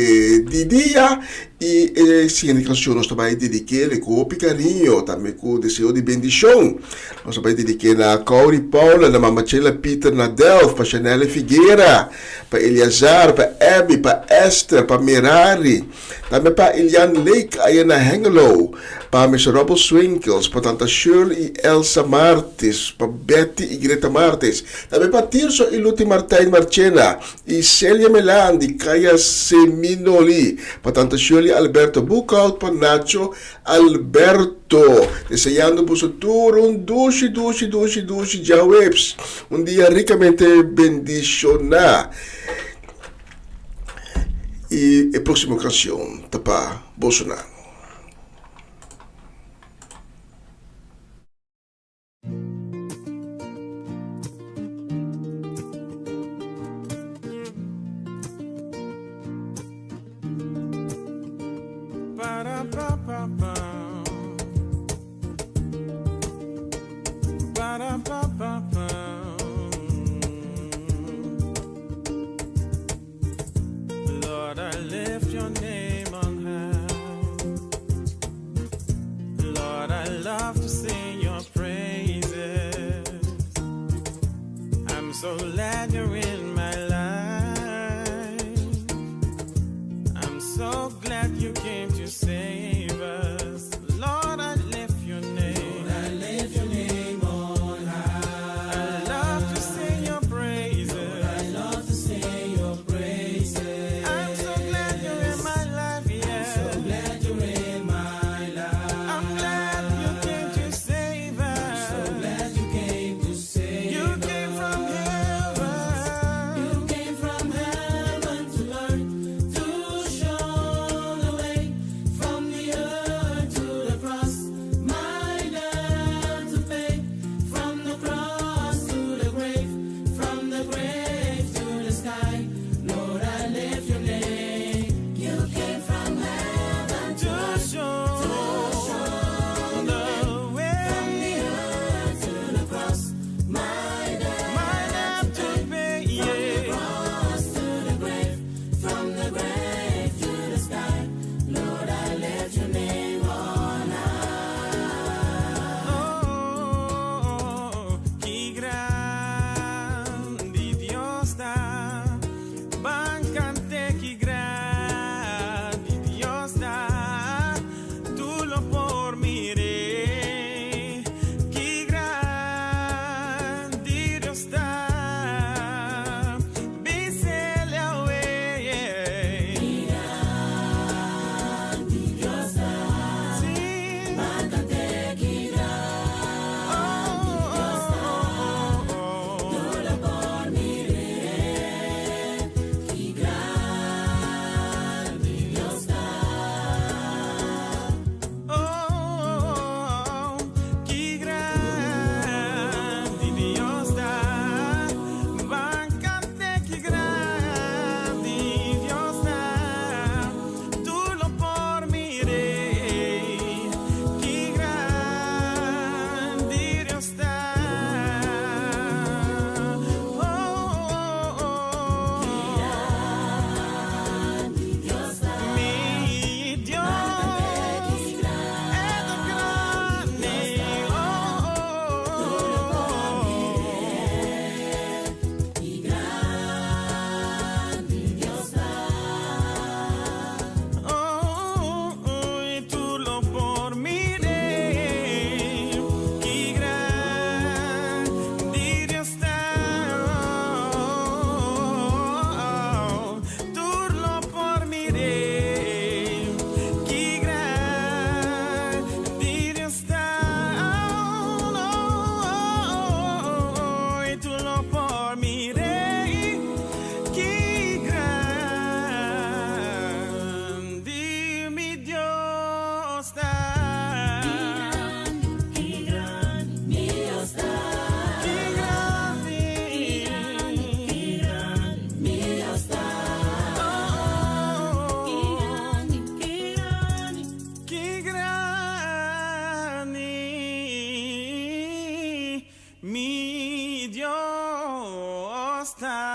de día y la siguiente canción nos va a dedicar con cariño, también con deseo de bendición. Nos va a dedicar a Kauri Paula, a Mamachela Peter Nadel, para Chanel Figueira, para Eliazar, para Abby, para Esther, para Mirari, também para Eliane Lake, aí na Hengelo, para Mr. Robert Swinkles, para Tanta Shirley e Elsa Martins, para Betty e Greta Martins, também para Tirso e Luti Martin Marchena, e Celia Melan, e Kaya Seminoli, para Tanta Shirley Alberto Bucaut, para Nacho Alberto, desejando por futuro un dulce jawebs, un día ricamente bendicionado. Y la próxima canción, Tapa Bolsonaro. Lord, I lift your name on high. Lord, I love to sing your praises. I'm so glad you're in my life. I'm so glad you came to save us. Lord, I lift your name. Lord, I lift your name on high. I love to sing your praises. Lord, I love to sing your praises. I'm so glad you're in my life, yeah. I'm so glad you're in my life. I'm glad you came to save us. I'm so glad you came mi Dios está.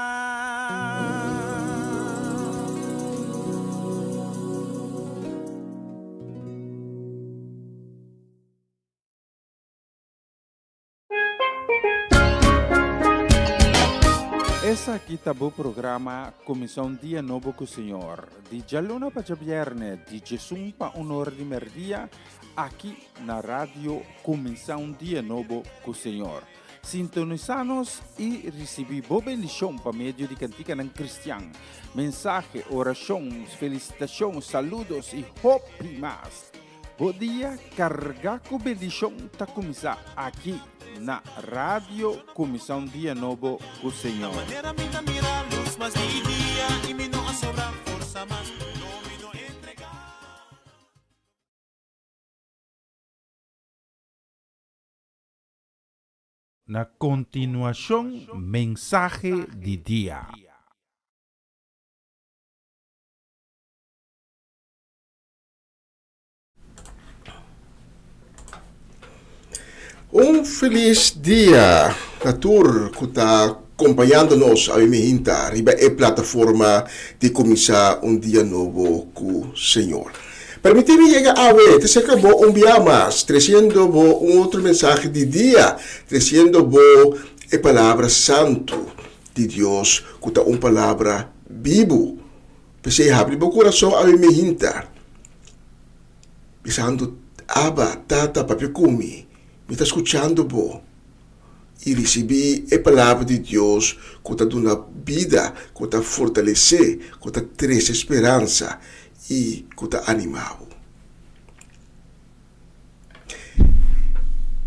Essa aqui tá o programa Comissão Dia Novo com o Senhor. De Jaluna para Viernes, de Jesus para Honor de Merdia, aqui na rádio Comissão Dia Novo com o Senhor. Sintonizanos e recebi boa bendição para meio de cantiga não cristã. Mensagem, orações, felicitações, saludos e hope mais. Bom dia, carregar com bendição tá começar aqui na rádio Comissão Dia Novo com o Senhor. Na continuação, mensagem de dia. Feliz dia, Natur, que está acompanhando-nos a Imihinta, riba a plataforma de começar dia novo com o Senhor. Permite-me chegar a ver, se acabou dia mais, trazendo outro mensagem de dia, trazendo a palavra santo de Deus, que está palavra vivo. Você abre o coração a Imihinta, pensando, Abba, Tata, Papi Kumi, me está escutando, e recebi a palavra de Deus que está dando vida, que está fortalecer, que está trazer esperança e que está animado.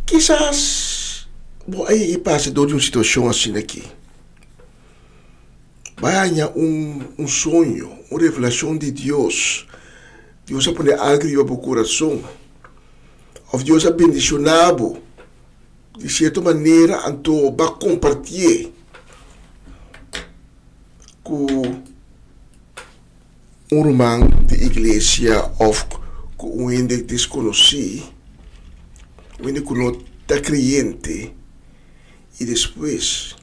Quizás, aí passa de uma situação assim aqui. Vai ganhar sonho, uma revelação de Deus. Deus vai pôr algo no seu coração. Ou Deus é bendicionado, de certa maneira, então vai compartilhar com irmão de igreja ou com um ente desconhecido, um ente que não está crente, e depois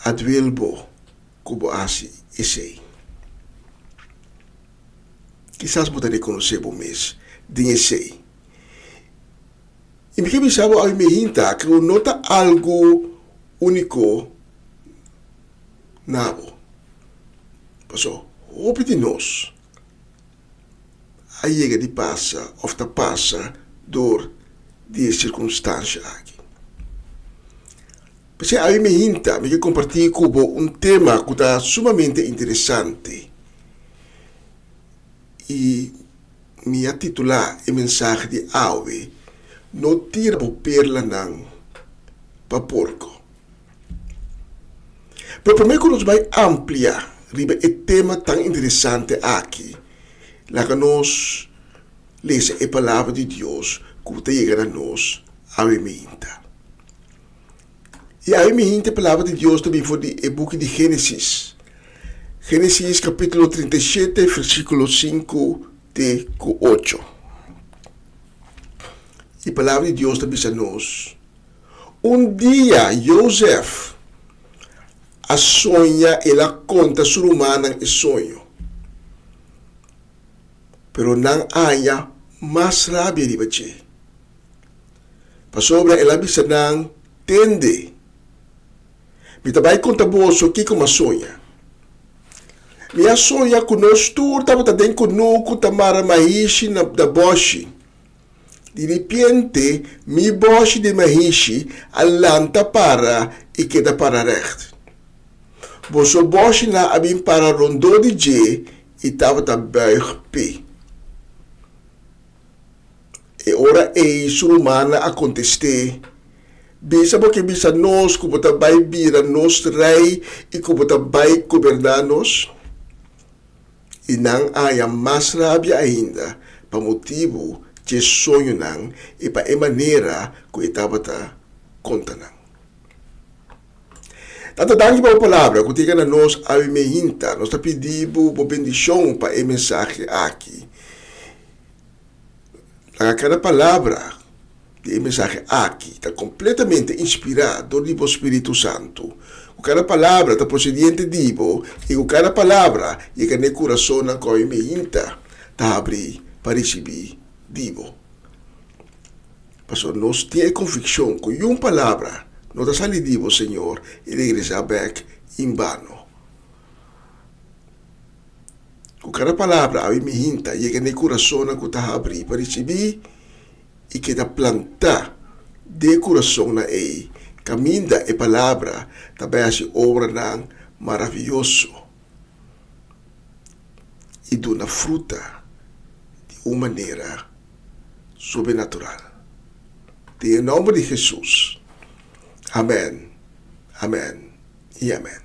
advelbo como assim esse. Quizás você reconhecer o mês. Dinhei. E me pensava ao Imihinta que eu nota algo único nabo. Passou, ouve de nós. Aí chega de passa, ou passa, dor de circunstância aqui. Pensei ao Imihinta, me compartilhar com tema que está sumamente interessante. E me titular a mensagem de Aue, não tira o perla não para porco. Mas primeiro que nós vamos ampliar o tema tão interessante aqui, lá que nós lemos a palavra de Deus que está chegando a nós, a Imihinta. E a Imihinta, a palavra de Deus também foi do book de Gênesis. Gênesis capítulo 37, versículo 5 de 8. E a palavra de Deus também diz a nós. Dia, Joseph, a sonha, ela conta sua humana e sonho. Pero não há mais rabia de bache. Para sobre ela diz não tende. Me também conta bolso aqui como sonha. Minha sonha conosco, estava dentro conosco, tamara mahishi da boshi. De repente, mi boshi de mahishi alanta para e queda para recht. Boso boshi na abim para rondo de je e estava da buig p. E ora sua humana a contestar. Bisa porque bisa nós, como também vira nos rei e como também governar nós. E não há mais rabia ainda, para motivo de sonho não, e para a maneira que eu estava contando. Tanto danke para a palavra, que diga a nós a Imihinta, nós pedimos uma bendição para a mensagem aqui. Cada palavra de mensagem aqui está completamente inspirado do Espírito Santo. Cada palavra está procedente dibo e cada palavra e que no coração na coi me inta está abrir para receber dibo. Pastor, nós temos convicção que uma palavra não está saindo dibo, Senhor, e regressar back em vano. Cada palavra a me inta e que no coração na está abrir para receber e que está plantar de coração na ei. Caminda e palavra também se obra não maravilhoso e de uma fruta de uma maneira sobrenatural. Em nome de Jesus. Amém. Amém. E amém.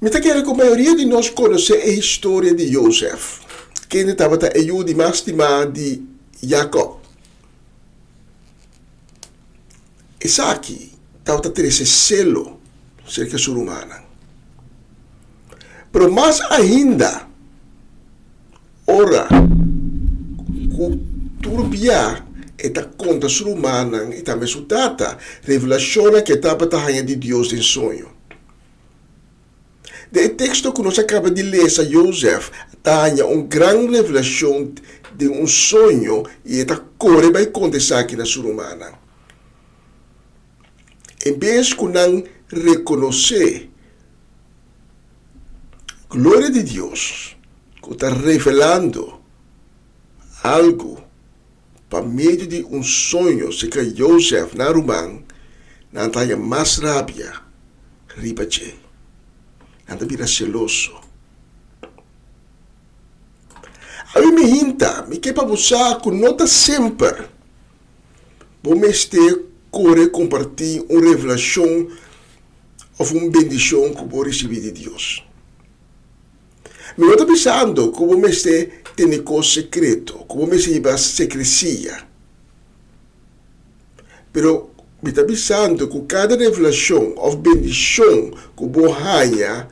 Me quero que a maioria de nós conhece a história de Joseph, que estava a ajuda mais de Jacob. Isaac estava a ter esse selo cerca de sua humana. Pero mais ainda, ora, o turbia está contra sua humana e também sua data, revelação que estava a de Deus em sonho. O texto que nós acabamos de ler, Joseph, tem uma grande revelação de um sonho e está corre vai acontecer aqui na sua humana. Em vez de não reconhecer a glória de Deus, que está revelando algo para meio de um sonho, se que Joseph na Rumã, não tem mais rabia, ribache, não vira celoso. A mim me hinta, me que para buscar que nota sempre, vamos ter corre compartilhar uma revelação ou uma bendição que vou receber de Deus. Me estou pensando que vamos ter coisa secreto, que vamos ter secrecia. Pero me estou pensando que cada revelação ou bendição que vou ganhar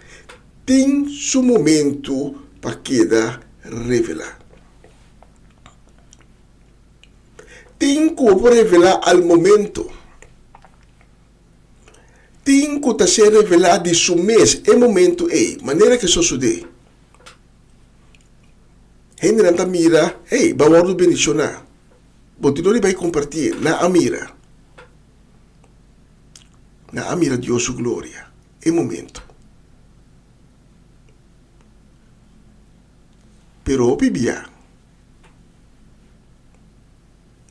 tem seu momento para quedar revelar. Tem que revelar ao momento. Tem que ser revelado de seu mês, é momento é, maneira que isso sucede. Gente não mira, ei, vai guardar bendicionar. Botinori vai compartilhar na amira. Na amira Deus sua glória, é momento. Pero Bíblia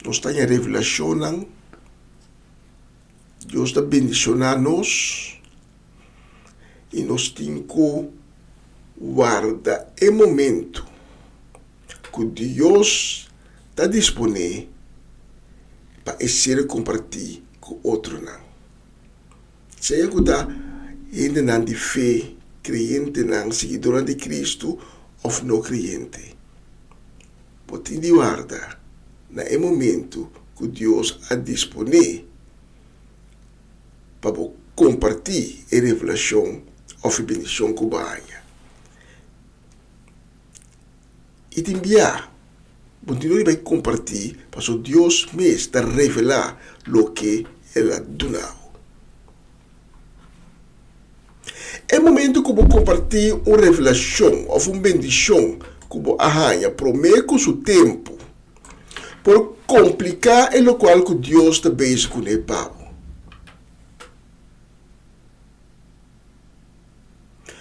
nós temos a revelação, Deus está bendicionando-nos e nós temos que guardar o momento que Deus está disponível para ser compartilhado com outro. Seja que está ainda não de fé, crente, não, seguidor de Cristo ou não crente. Pode guardar no momento que Deus a disponível para compartilhar a revelação ou a bendição que vai. E te enviar, continue vai compartilhar para que Deus mesmo está revelar o que ela donou. É momento que vou compartilhar uma revelação ou uma bendição que vou arranhar prometo o tempo por complicar o qual que Deus está bem com o pavo.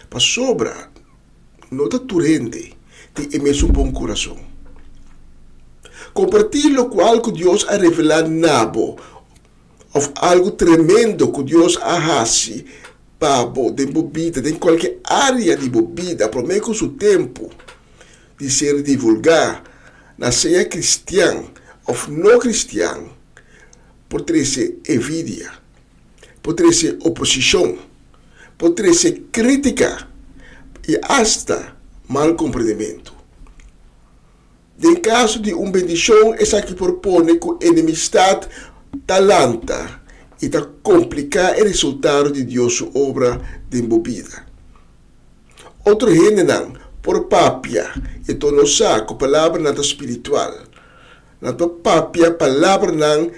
Para sobra, não está turente, tem mesmo um bom coração. Compartilhar o qual que Deus a revelado nabo, ou algo tremendo que Deus a hace, pavo, de bebida, em qualquer área de bebida, prometo o tempo de ser divulgado, na seja cristiano ou não cristiano, pode ser envidia, pode ser oposição, pode ser crítica e hasta mal compreendimento. Em caso de uma bendição, essa que propõe que a enemistade talanta e está complicar o resultado de Deus sua obra de embobida. Outro gente não, por papia, então não sabe a palavra nada espiritual. Na tua papia, palavra não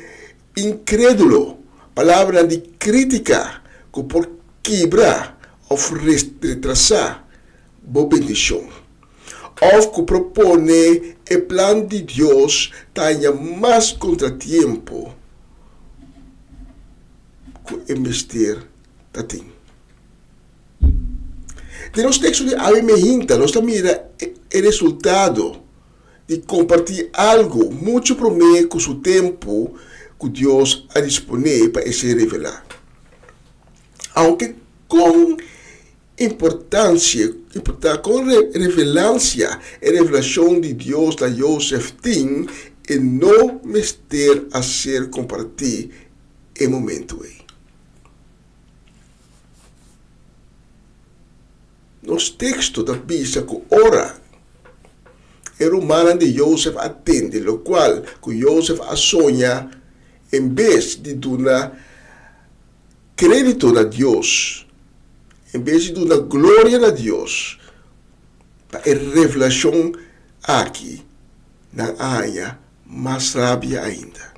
incrédulo, palavra de crítica, que por quebrar ou retrasar boa bendição. Ou que propone o plano de Deus tenha mais contratempo que investir da tem. De nos textos de Ave Mehinta, nós mira o resultado de compartilhar algo muito promete com o tempo que Deus a disponível para se revelar. Aunque com importância, com relevância e revelação de Deus da Joseph tem e não mistério a ser compartilhado em momento aí. Nos textos da Bíblia que ora a humana de Joseph atende, lo qual que Joseph a sonha em vez de dar crédito a Deus, em vez de dar glória a Deus, para a revelação aqui na área mais rápida ainda.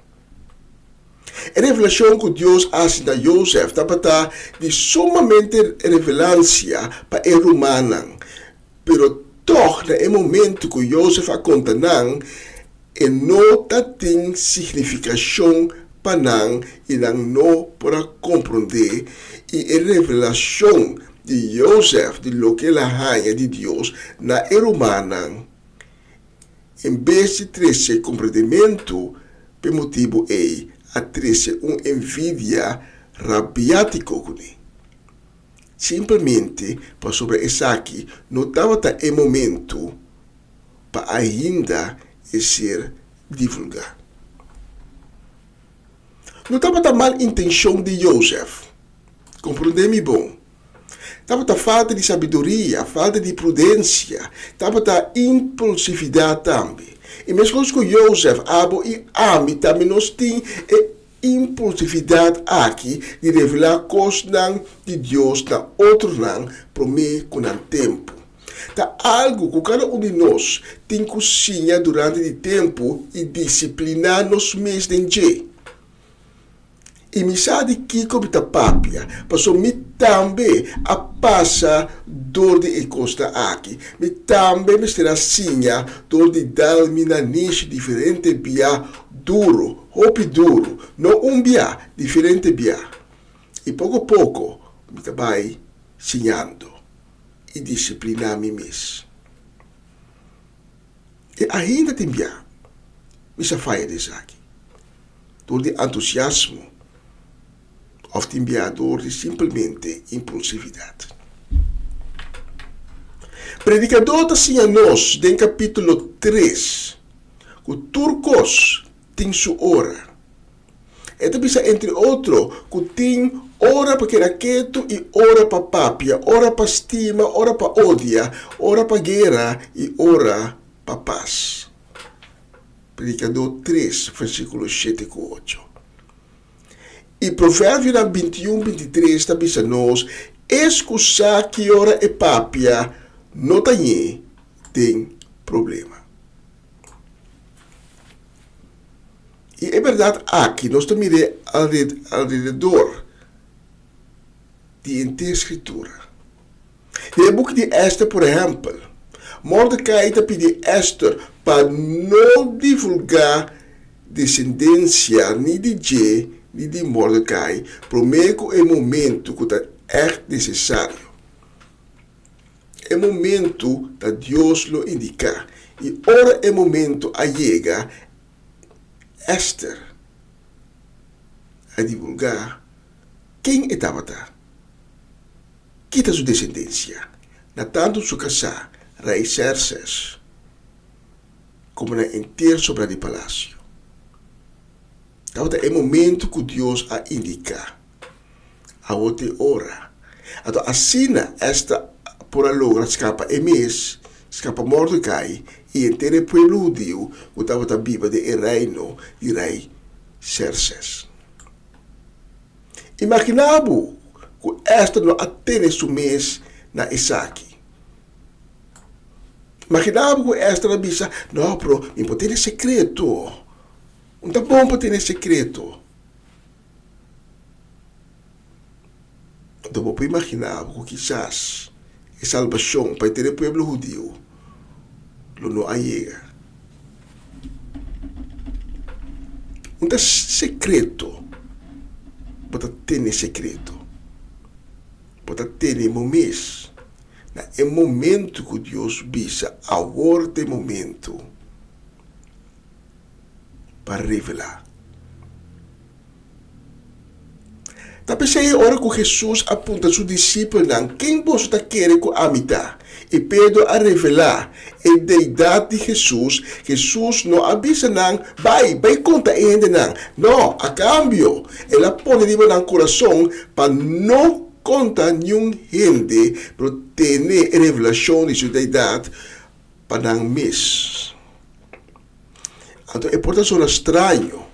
A revelação que Deus faz a Joseph está de sumamente relevância para a humana, pero toch no momento que Joseph a conta não, e não tem significação para não e não para compreender e a revelação de Joseph de lo que é a rainha de Deus na era humana em vez de trazer compreendimento por motivo a trazer envidia rabiático com ele. Simplesmente para sobre isso aqui não estava em momento para ainda ser divulgado. Não estava a mal intenção de Joseph, compreende-me bom. Estava a falta de sabedoria, falta de prudência, estava a impulsividade também. E mesmo que Joseph, Abo e Ami também nós temos impulsividade aqui de revelar coisas de Deus na outro não, para mim com o tempo. Tá algo que cada um de nós tem que cozinhar durante o tempo e disciplinar nos mesmos de dia. E me sabe que como está papia, passou me também a passar dor de costa aqui. Me também me será sinha dor de dar mina niche diferente bia duro, hopi duro, não bia diferente bia. E pouco a pouco me vai sinhando e disciplinar me mesmo. E ainda tem bia, me se faz disso aqui. Dor de entusiasmo. Of de enviador de simplesmente impulsividade. Predicador da Senhora nós, em capítulo 3, o turcos tem sua hora. Esta bisa entre outro, que tem hora para queraqueto e hora para papia, hora para estima, hora para odia, hora para guerra e hora para paz. Predicador 3, versículo 7 e 8. E Provérbio 21, 23 está dizendo nós, escuchar que hora é papia, não tem problema. E é verdade, aqui nós estamos ao redor de escritura. E no book de Esther, por exemplo, Mordecai está pedindo Esther para não divulgar descendência nem de J, ni de Mordecai, prometo é momento que é necessário. É momento que Deus lo indica. E ora é momento a chega Esther a divulgar quem estava lá. Quita sua descendência, na tanto sua casa, rei Xerxes, como na inteira sobre o palácio. Então, é momento que Deus a indica. A outra hora. Então, assim, esta por a logra escapa Emes, escapa Mordecai, e inteiro o povo judeu que estava viva de reino de rei Xerxes. Imaginava que esta não atende su mês na Isaac. Imaginava que esta não bisa, não, pero, importante secreto. Não tá bom para ter secreto. Então, vou imaginar que quizás a salvação para ter o povo judeu não chega. Não é secreto para ter secreto. Para ter momentos. É o momento que Deus visa, agora é momento para revelar. Talvez é a hora que Jesus aponta a seus discípulos, quem você quer com a mitad? E Pedro a revelar a deidade de Jesus. Jesus não avisa, vai conta ainda, não, a cambio, ela põe no coração para não contar nenhum gente, para ter revelação de sua deidade para não mês. Então, é por isso estranho.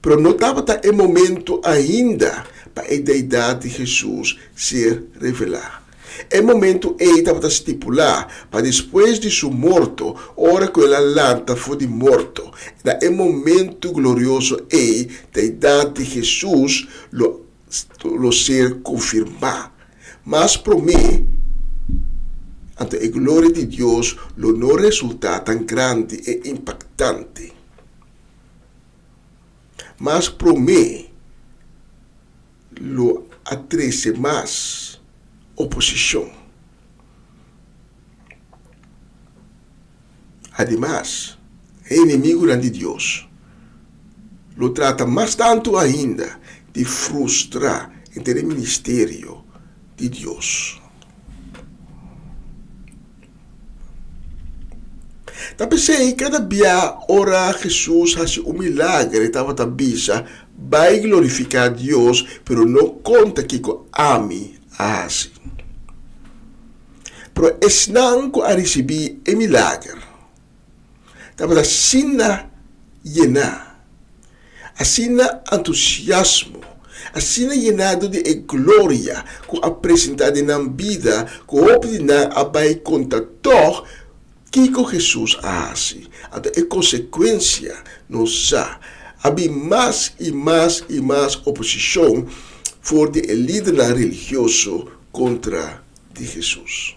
Pero não estava em momento ainda para a deidade de Jesus ser revelada. É momento ele estava a estipular para depois de sua morte, hora que ela lanta foi de morto. É momento glorioso e a deidade de Jesus lo ser confirmado. Mas para mim, ante a glória de Deus, não resulta tão grande e impactante. Mas para mim, lo atrece mais oposição. Además, é inimigo de Deus. Lo trata mais tanto ainda de frustrar entre o ministério de Deus. Pensei, cada dia, ora Jesus faz milagre, estava a bisa, vai glorificar Deus, pero não conta que ame assim. Pero es não a receber o milagre. Estava assim llenar, assim entusiasmo, assim llenado de glória, com apresentada na vida, com oportunidade a vai contator, que Jesus hace. Então, a consequência nos há mais e mais oposição por de líder religioso contra de Jesus.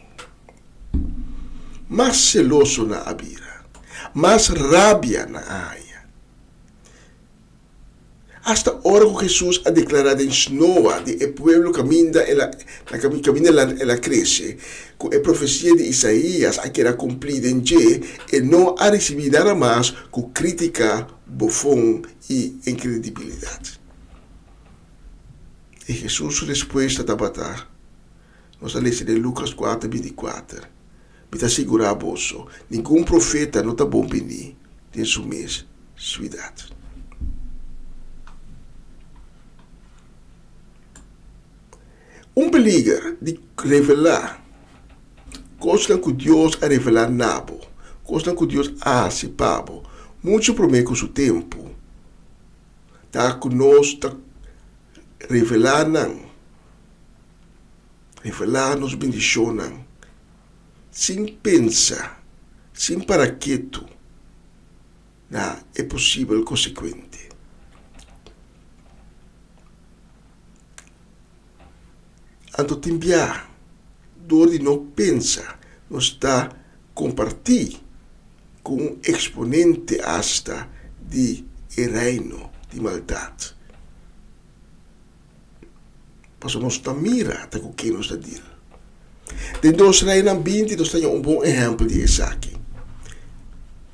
Mais celoso na abira, mais rabia na área. Hasta hora que Jesus ha declarado en Noa de el pueblo camina ela crece, con la profecía de Isaías que era cumplida en Ye, y no ha recibido nada más con crítica, bofón y incredibilidad. Y Jesús su respuesta tabata, nos lê de Lucas 4:24, me te asegura vos, ningún profeta no está bom venir en su mes, ciudad. Believer de revelar coisas que Deus a revelar nabo, coisas que Deus a acipado, muito por meio com seu tempo, tá conosco, revelar nos bendicionam, sem pensar, sem paraqueto, é possível consequente. Anto timbiar, dor de não pensar, não está compartilhar com um exponente hasta de reino de maldade. Mas nós está mira até o que nos está dizendo. Dentro dos reino ambiente, nós temos bom exemplo de isso aqui.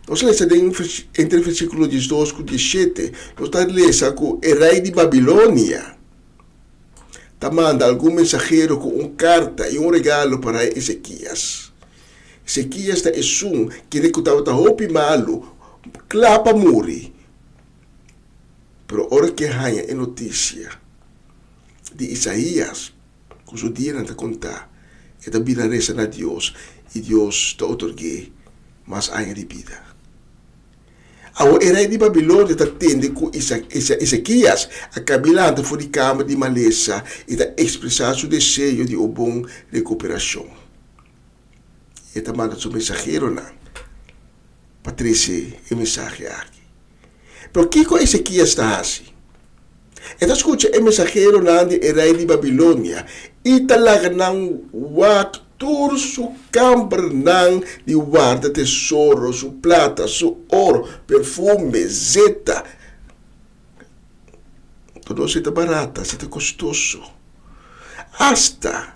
Nós lemos entre o versículo 12 e 17, nós está lendo que o rei de Babilônia manda algum mensageiro com uma carta e um regalo para Ezequias. Ezequias é que recutava roupa malo, clapa muri. Pero hora que hanya é notícia de Isaías, que os dias não contar, é da vida reza na Deus, e Deus te otorgue mais anos de vida. O rei de Babilônia está tendo com Ezequias, a caminhando fora de cama de maleza e está expressando seu desejo de uma boa recuperação. E está mandando seu mensageiro Patrícia, a mensagem aqui. Pero Kiko Ezequias está assim. Então escuta, o mensageiro nandi e rei de Babilônia e talaga nang wak tur su camper nang de guarda tesouro, su plata, su ouro, perfume, zeta. Tudo zeta barata, zeta custoso. Hasta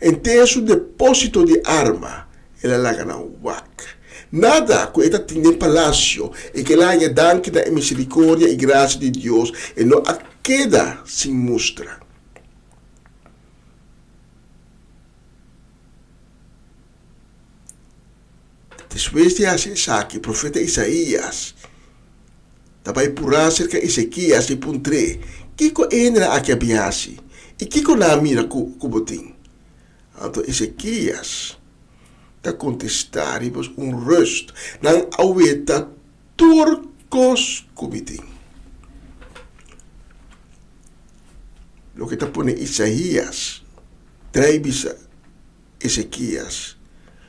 em su depósito de arma, ela laga nang wak. Nada que esta tinha palácio e que lá há danke da misericórdia e graça de Deus e não a queda sem mostra. Depois de hacer saque, o profeta Isaías também pura acerca de Ezequias e puntre Kiko enra aqui a biasi e Kiko na mira kubotin. Então Ezequias ta contestaribus rust nang aweta turcos kubiting. Lo que ta pone Isaías, traibisa Ezequias,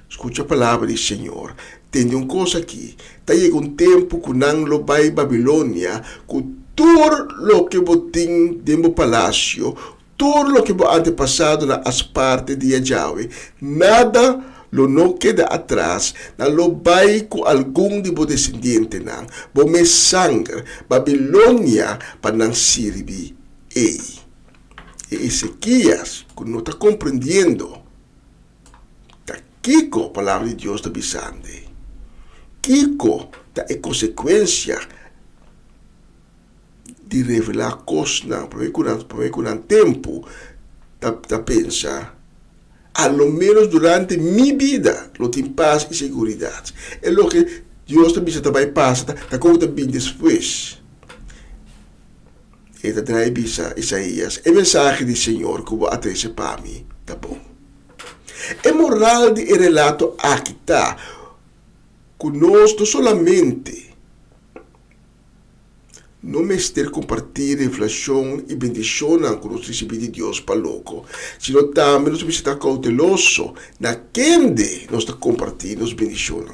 escucha a palavra do Senhor. Tem coisa aqui, ta llega tempo que nang lo vai Babilônia, que tudo lo que botin demo palácio, tudo lo que bo antepasado na as partes de Yahweh, nada lo não queda atrás, na lo vai com algum de bo descendiente nang, bo me sangue, Babilônia para não servir ei. E Ezequias, que não está compreendendo, tá Kiko, a palavra de Deus está bisande. Kiko, tá é consequência de revelar coisas, para mim com um tempo, tá pensa, a lo menos durante minha vida, lo tem paz e segurança. É o que Deus também passa, tá como também depois. E da traibisa Isaías, a mensagem do Senhor que eu atrese para mim, tá bom. É moral de relato aqui tá, conosco solamente não mestre compartilhar reflexão e bendição que nós recebemos de Deus para louco, sino também nós precisamos estar cauteloso na quem nós compartilhamos as bendições.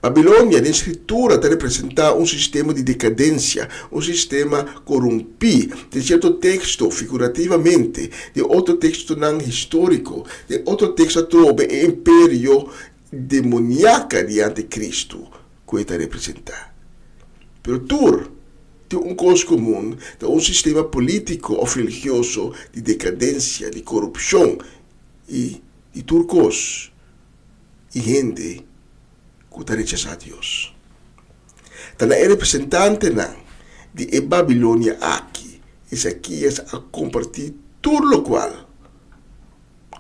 Babilônia, na escritura, está representando um sistema de decadência, um sistema corrompido, de certo texto, figurativamente, de outro texto não histórico, de outro texto trova o império demoníaco de Anticristo, que está representando. Pero tudo tem coisa comum, de um sistema político ou religioso de decadência, de corrupção e de turcos e gente que está rechazando a Deus. Então, é representante de Babilônia aqui, Ezequias a compartilhar tudo o qual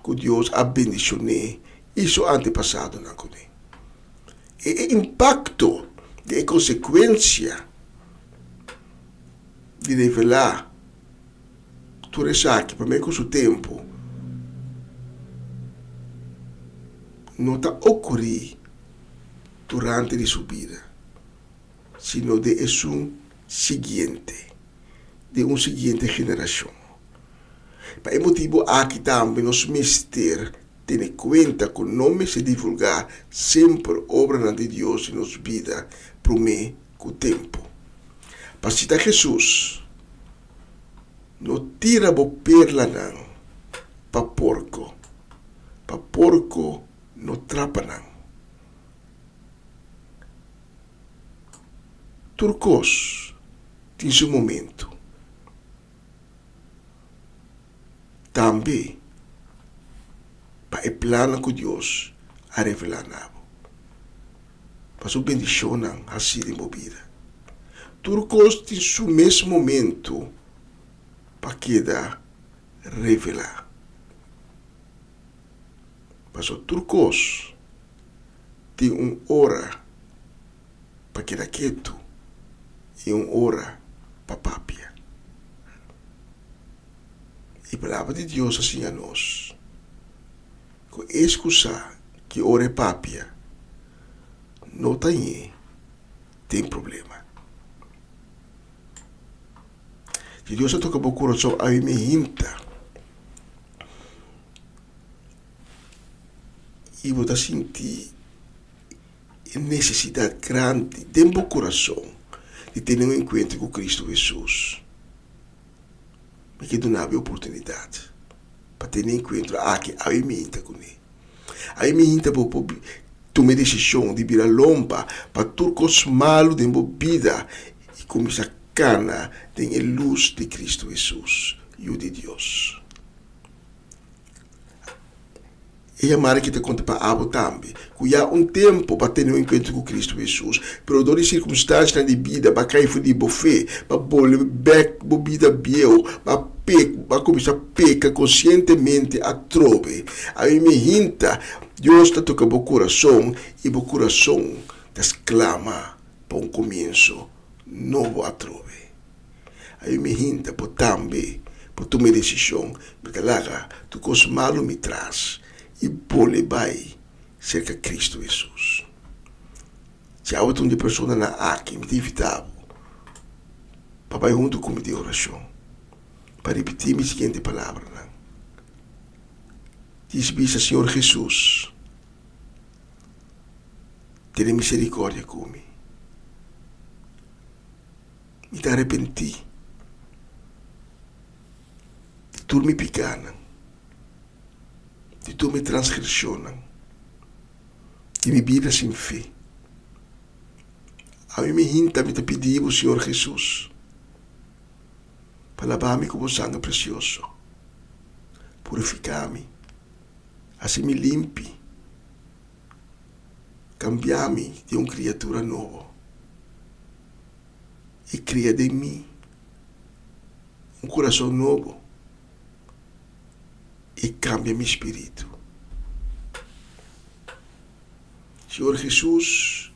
que Deus a bendicionado isso antepassado na cone. E o impacto de consequência de revelar tudo isso aqui para mim com o tempo não está ocorrendo durante a sua vida, sino de uma seguinte geração. Por esse motivo, aqui também nós mestres temos em conta que não se divulgar sempre obra de Deus em nossa vida, por mim, com o tempo. Para citar Jesus, não tira a perla para porco não trapa não. Turcos tem seu momento. Também para o plano que Deus a revelar na para sua bendição a ser movida. Turcos tem seu mesmo momento para quedar revelar. Para os turcos tem hora para quedar quieto e hora para papia. E a palavra de Deus assim a nós. Que excusar que ora é papia não tem problema. Se Deus toca o coração a mim hinta e vou sentir necessidade grande dentro do coração de ter um encontro com Cristo Jesus. Mas que não há oportunidade para ter um encontro aqui, a mim está com ele. A mim está para tomar decisão de virar lompa para tudo os malos dentro da vida e começar a cana dentro da luz de Cristo Jesus e o de Deus. E a Mara que te conta para Abo também, que há tempo para ter um encontro com Cristo Jesus, pero dor de circunstâncias na vida, para cair de bofé, para bolher bebida biel, para começar a pecar conscientemente a trove. Aí me hinta, Deus está tocando o coração e o coração te exclama para começo novo a trove. Aí me hinta, por também, por tomar decisão, porque lá, tu coisa malo me traz. E pole vai cerca de Cristo Jesus. Se há outra pessoa na aqui, me invitava para junto com de oração, para repetir a seguinte palavra. Diz bisa Senhor Jesus, tenha misericórdia comigo. Me te arrependi de tudo me picana, de tu me transgressiona, de minha vida sem fé. A mim me hinta, me te pediu, Senhor Jesus, para lavar-me com o sangue precioso, purificar-me, assim me limpe, cambiar-me de uma criatura nova e cria de mim um coração novo e cambia meu espírito. Senhor Jesus,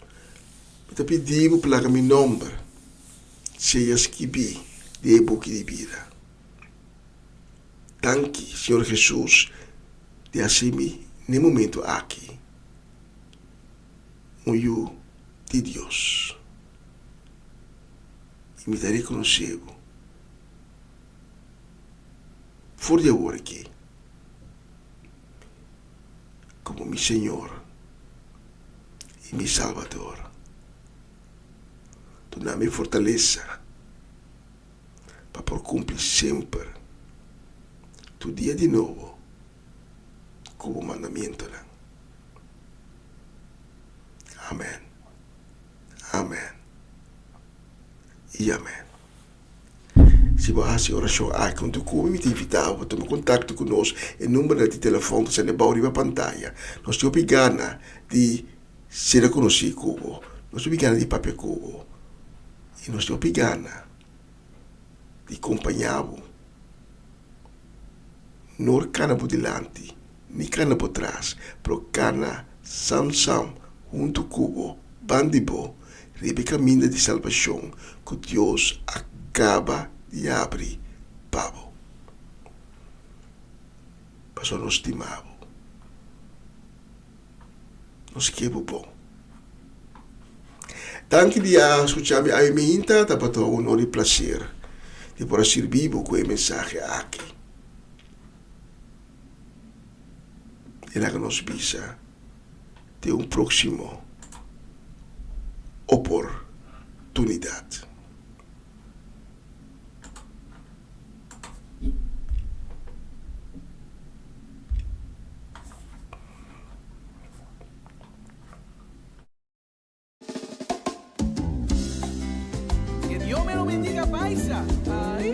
me te pedimos para que meu nome seja escrito de boca de vida. Danke, Senhor Jesus, de assim no momento aqui, eu de Deus, e me te reconhecer por de agora aqui como meu Senhor e meu Salvador. Tu dá-me fortaleza para por cumprir sempre tu dia de novo como mandamento. Amém. Amém. E amém. Se você faz oração aqui, quando tu me invitar para tomar contato conosco, o número de telefone está na pantalla. Nós temos obrigado de ser conhecido, nós temos obrigado de papel cubo, e nós temos obrigado de acompanhar-lo. Não cana por delante, nem cana por trás, pero cana sam junto cubo, bandibo, rebe caminho de salvação que Deus acaba de abrir pavo. Passou nos estimado. Nos que é bom. Danke de escutar-me a minha inta, tá para um honor e prazer de poder servir com a mensagem aqui. E lá que nos visa de próximo oportunidade. Que Dios me lo bendiga, paisa. Ahí.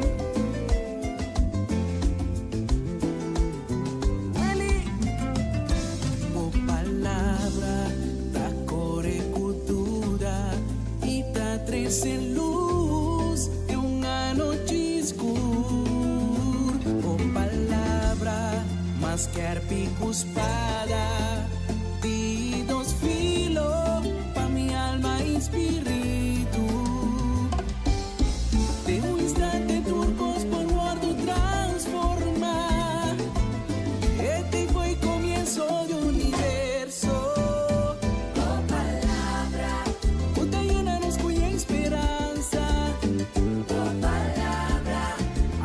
Eli. O palavra da core cultura e da três em luz é uma noite escura. O palavra mais que arpico espada de dos filos pa mi alma e espírito. De un instante turcos por guardo transformar. Este fue comienzo de universo. Oh palabra, Puta llena-nos cuya esperanza. oh palabra,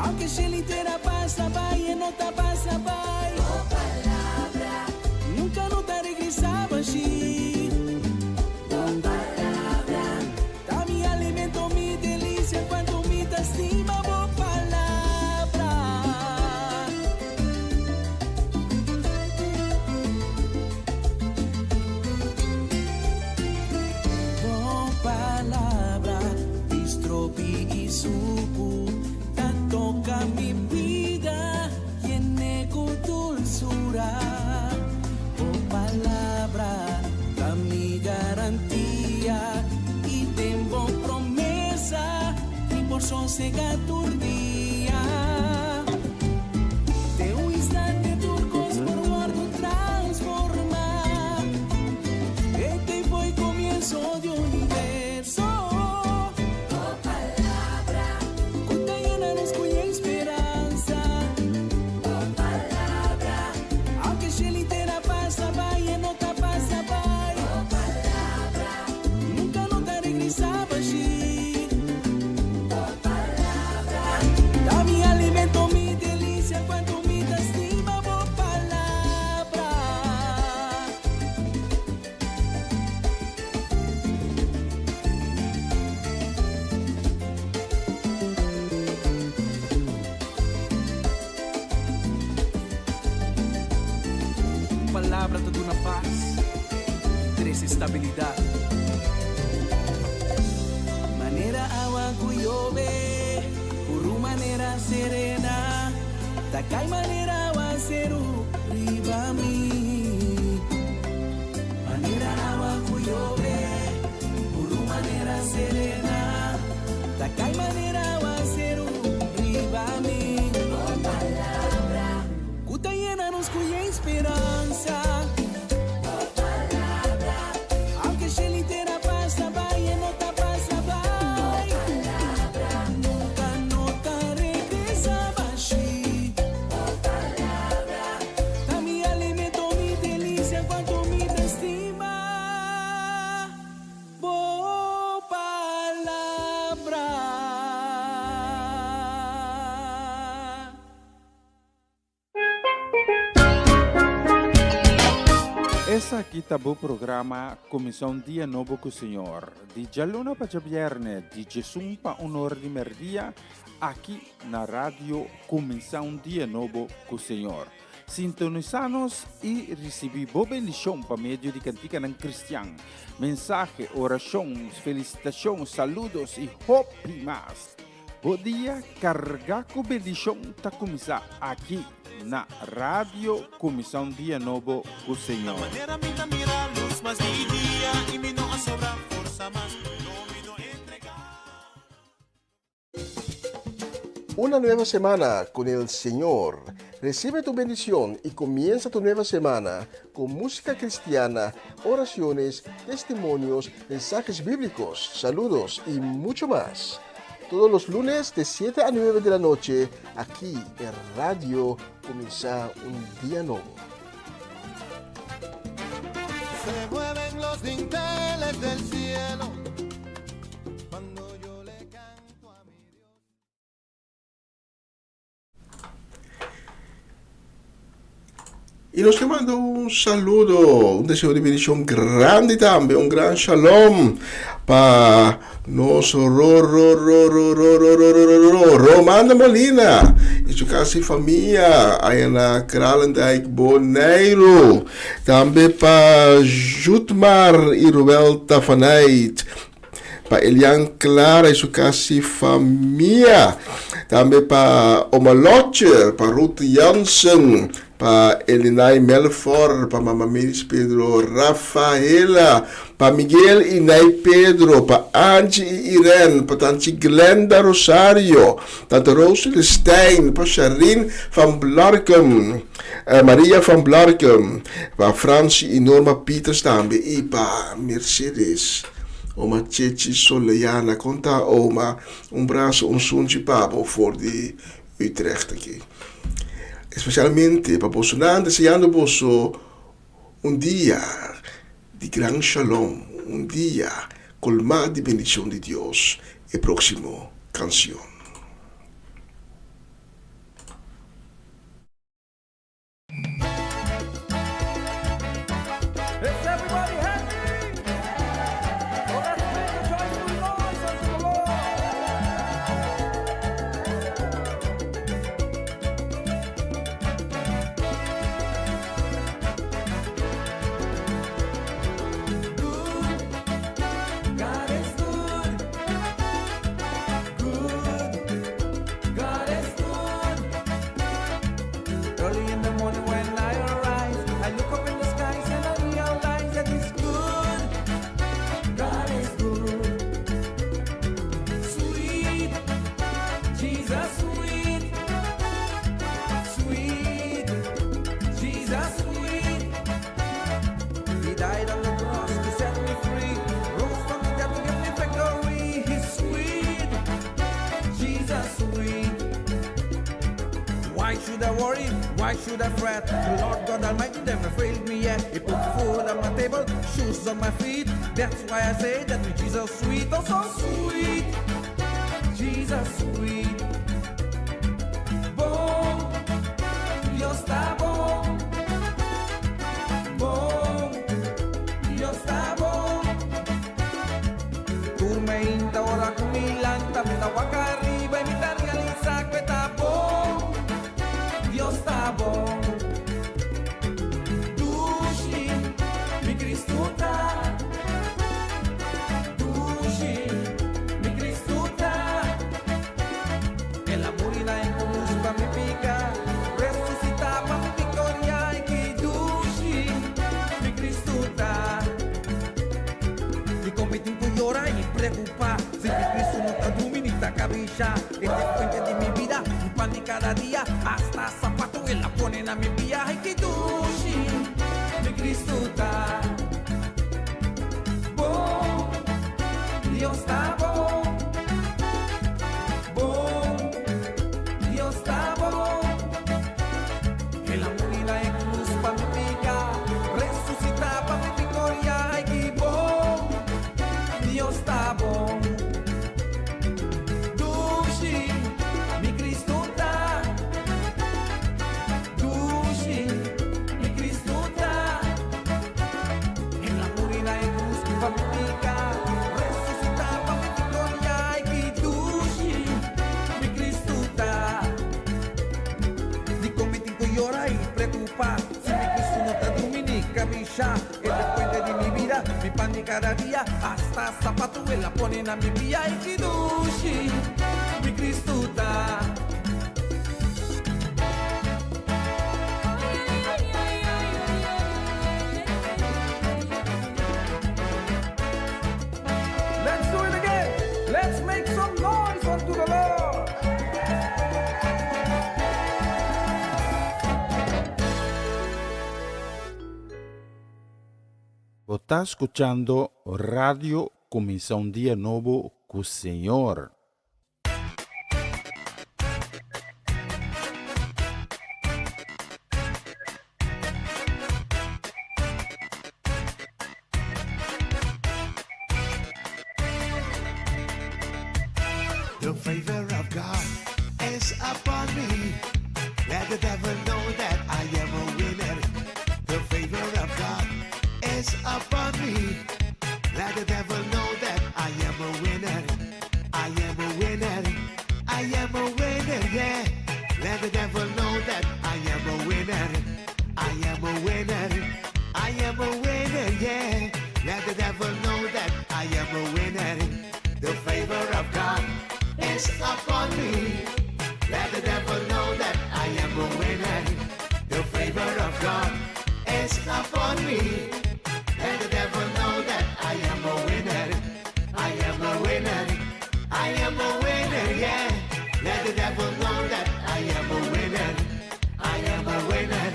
Aunque se litera pasa, vai, e nota pasa, vai. oh palabra, Nunca no suku, te toca mi vida, llene con dulzura. Oh palabra, da mi garantía y tengo promesa y por sosegar tu día. De un instante turcos por guardo transforma. Este fue comienzo de universo. Oh palabra, Cuenta llena nos cuya esperanza. oh palabra, Aunque se litera pasa, vaya, no te pasa, vaya. oh palabra, Nunca no te regresaba allí. oh palabra, Da mi alimento, mi delicia, cuanto mi te estima, oh palabra. Palabra te da una paz, tres estabilidad. Manera agua cuyove, por manera serena, takay manera agua seru riba mi. Manera agua cuyove, por manera serena, takay manera agua seru riba mi. oh palabra, Kuta llena nos cuya esperanza. oh palabra, Aunque se litera pasa, vaya, no te pasa, vaya. Nunca no te regresaba allí. oh palabra, Da mi alimento, mi delicia, cuanto mi te estima. Oh, palabra. Essa aqui tá o programa Comissão Dia Novo com o Senhor. De Jaluna para Viernes, de Jesus para Honor de Merdia, aqui na rádio Comissão Dia Novo com o Senhor. Sintonizanos e recebi boa bendição para meio de cantica ng Cristian. Mensagem, orações, felicitações, saludos e hope mais. Bom dia, carga com bendição tá começar aqui na rádio Comissão Dia Novo com o Senhor. Manera minta mira luz más día y mi no sobra fuerza más no mi no entregar. Una nueva semana con el Señor. Recibe tu bendición y comienza tu nueva semana con música cristiana, oraciones, testimonios, mensajes bíblicos, saludos y mucho más. Todos los lunes de 7 a 9 de la noche, aquí en Radio Comienza un Día Nuevo. Se mueven los dinteles del cielo cuando yo le canto a mi Dios. Y nos mando un saludo, un deseo de bendición grande también, un gran shalom para nuestro Romana Molina y su casi familia, ahí en la Kralendijk Bonaire. También para Jutmar y Ruel Tafanait, para Elian Clara y su casi familia. También para Oma Lotje, para Ruth Jansen, para Elinay Melfort, para Mama Miris Pedro Rafaela, para Miguel y Nay Pedro, para Angie y Irene, para Tante Glenda Rosario, Tante Roosje de Stein, para Sharin van Blarkum, Maria van Blarkum, para Francie y Norma Pieters también, y para Mercedes. Oma Chechi Soleiana, conta oma, un braço, un sunchi papo voor die Utrecht aqui. Especialmente para Bolsonaro, deseando posso un dia de gran shalom, un dia colmado de bendición de Dios. El próximo canción. God is good. Good. should I worry? Why should I fret? The Lord God Almighty never failed me yet. He put food on my table, shoes on my feet. That's why I say that with Jesus sweet, oh so sweet. Jesus sweet. Bom, Dios está bom. Bom, Dios está bom. Turmenta ora kumilanta, mitawa arriba y mitad realiza que está bom. Dios está bom. Dushi, mi Cristo está. Dushi, mi Cristo está. El amor y la cruz pa' mi pica, resucita pa' mi victoria y que dushi, mi Cristo está. Y con mi tiempo llora y preocupa, si mi Cristo no está dominita cabeza, este fuente de mi vida, mi pan de cada día, hasta zapato él la ponen a mi vía y que dushi, mi Cristo está. Bom, Dios está bom. Bom, Dios está bom. El amor y la cruz pa' mi pica, resucita pa' mi victoria y que bom, Dios está bom. Dushi, mi Cristo está. Dushi, mi Cristo está. El amor y la cruz pa' mi pica, resucita pa' mi victoria y que dushi, mi Cristo está. Dico mi tiempo llora y preocupa, si mi Cristo no está dominica bisha, el fuente de mi vida, mi pan de cada día, hasta zapato él la ponen a mi vía y que dushi, mi Cristo está. Let's do it again. Let's make some noise unto the Lord. Está escuchando Radio Comienza un Día Nuevo con Señor. The favor of God is upon me. Let the devil know that I am a winner. The favor of God is upon me. Let the devil know that I am a winner. I am a winner. I am a winner, yeah. Let the devil know that I am a winner. I am a winner. I am a winner, yeah. Let the devil know that I am a winner. The favor of God is upon me. Let the devil know that I am a winner. The favor of God is upon me. Let the devil know that I am a winner. I am a winner. I am a winner, yeah. Let the devil know that I am a winner. I am a winner.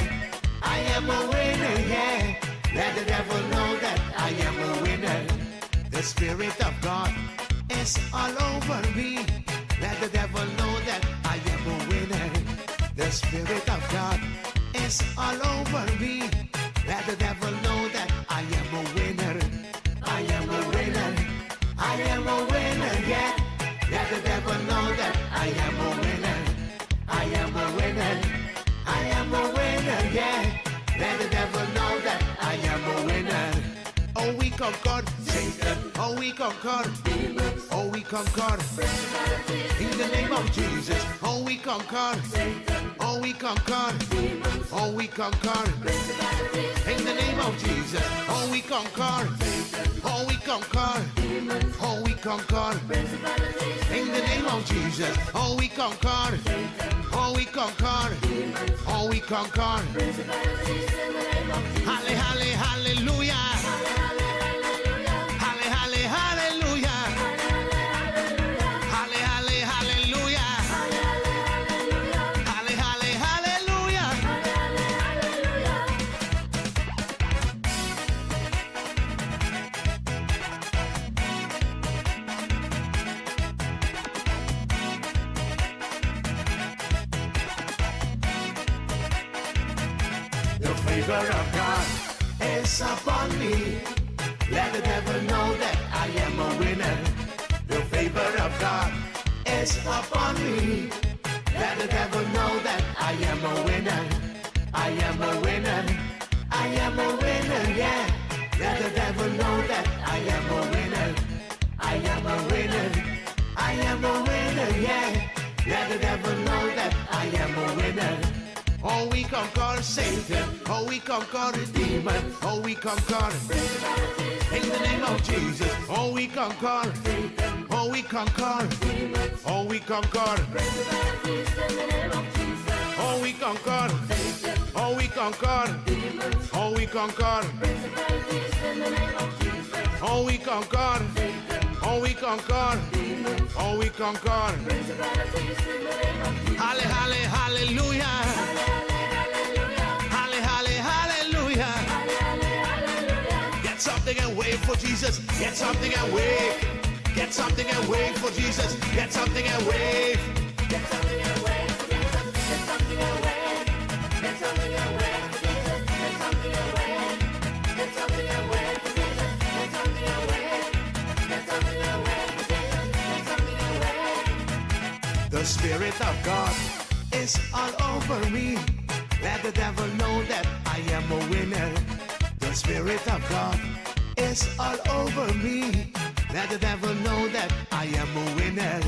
I am a winner, yeah. Let the devil know that I am a winner. The Spirit of God is all over me. Let the devil know that I am a winner. The Spirit of God is all over me. Let the devil know that I am a winner. I am a winner. I am a winner, yeah. Let the devil know that I am a winner. I am a winner. I am a winner, yeah. Let the devil know that I am a winner. Oh, we conquered Satan. Oh, we conquered demons. Oh, we conquered in the name of Jesus. Oh, we conquered Satan. Oh, we conquered demons. Oh, we conquered in the name of Jesus. Oh, we conquered Satan. Oh, we conquered demons. Oh, we conquered in the name of Jesus. Oh, we conquered Satan. Oh, we conquered demons. Oh, we conquered Halle, halle, hallelujah. Halle, halle, hallelujah. Halle, halle, hallelujah. Halle, halle, hallelujah. favor of God is upon me. Let the devil know that I am a winner. The favor of God is upon me. Let the devil know that I am a winner. I am a winner. I am a winner, yeah. Let the devil know that I am a winner. I am a winner. I am a winner, yeah. Let the devil know that I am a winner. Oh, we conquer Satan. Oh, we conquer the demon. Oh, we conquer in the name of Jesus. Oh, we conquer. Oh, we conquer. Oh, we conquer. Oh, we conquer. Oh, we conquer. Oh, we conquer. Oh, we conquer. Oh, we conquer. Oh, we conquer. Halle, halle, hallelujah. Halle, halle, hallelujah. Get something and wait for Jesus. Get something and wait. Get something and wait for Jesus. Get something and wait. Get something and wait for Jesus. Get something and wait. Get something and wait for Jesus. Get something and wait. Get something and wait for Jesus. Get something and wait. Get something and wait for Jesus. Get something and wait. The Spirit of God is all over me. Let the devil know that I am a winner. The Spirit of God is all over me. Let the devil know that I am a winner.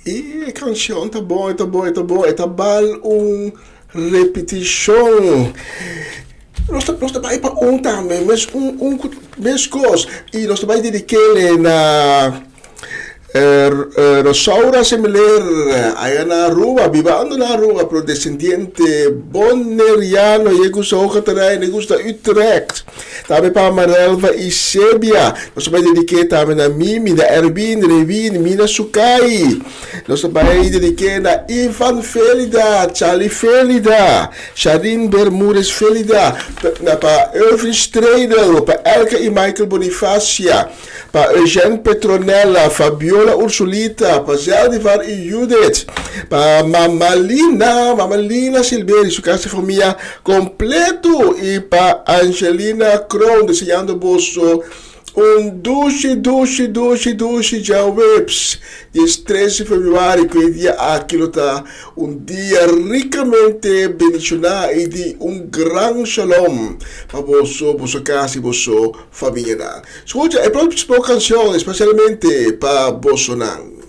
E canção tá bom, tá bom, tá bom. Tá bom repetição. Nós estamos para também, mas coisa. E nós estamos dedicados na Rosaura Semeler, aí na rua, vivendo na rua, pro descendente boneriano, e gusta Hoogterrein, e gusta Utrecht. Também para Marelva e Sebia. Nós estamos dedicados também na Mimi, na Erwin, Revin, Mina Sukai. Nós estamos dedicados na Ivan Felida, Charlie Felida, Sharin Bermúdez Felida, para Irvin Streidel, para Elke e Michael Bonifacia, para Eugène Petronella, Fabiola Ursulita, para Zeldivar e Judith, para Mamalina Silveri, sua casa de família completo, e para Angelina Kroon, desejando bolso doce já webs. Dia 13 de fevereiro, que é dia aquilo tá dia ricamente bendicionado e de grande shalom para vossa casa e vossa família. Escuta, é para uma canção especialmente para vosso nang.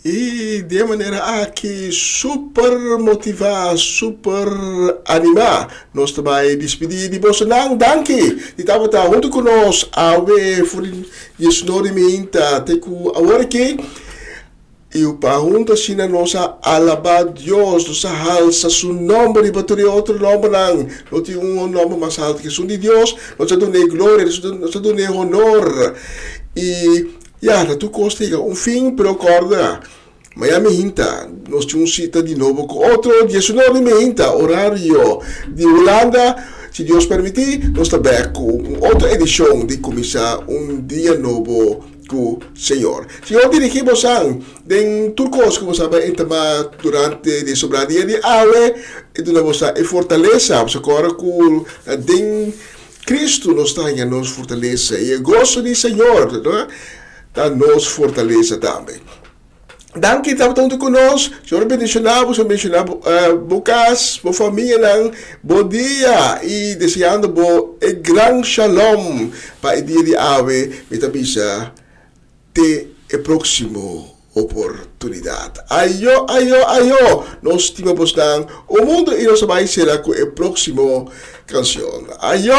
E de maneira aqui super motivar, super animar, nós também despedir de Bolsonaro, danke. E estava junto conosco, a ver por isso não rementa, teco agora que e o pergunta se na nossa alabar Deus, nossa alça seu nome e bater outro nome não tem nome mais alto que o de Deus, nós damos glória, nós damos honor e ja, tu costiga fim para acorda. Mas a minha nós temos cita de novo com outro, 19 minha, horário de Holanda. Se Deus permitir, nós estamos com outra edição de começar dia novo ku Senhor. Senhor, dirigimos ang den turcos como sabe en tema durante de sobradia de awe e do nossa e fortaleza sa cora ku den Cristo nos tenha nos fortaleza e gosto de Senhor, não? Tá nos fortaleza também. Dan kita betul conosco, Senhor bendicionamos, bukas, bo família ng bo dia e desejando bo e gran shalom pa e dia de ave, metabisa te e próximo oportunidad. Ayo, nos estimamos ng o mundo e nos sabay sila ko e próximo canción. Ayo.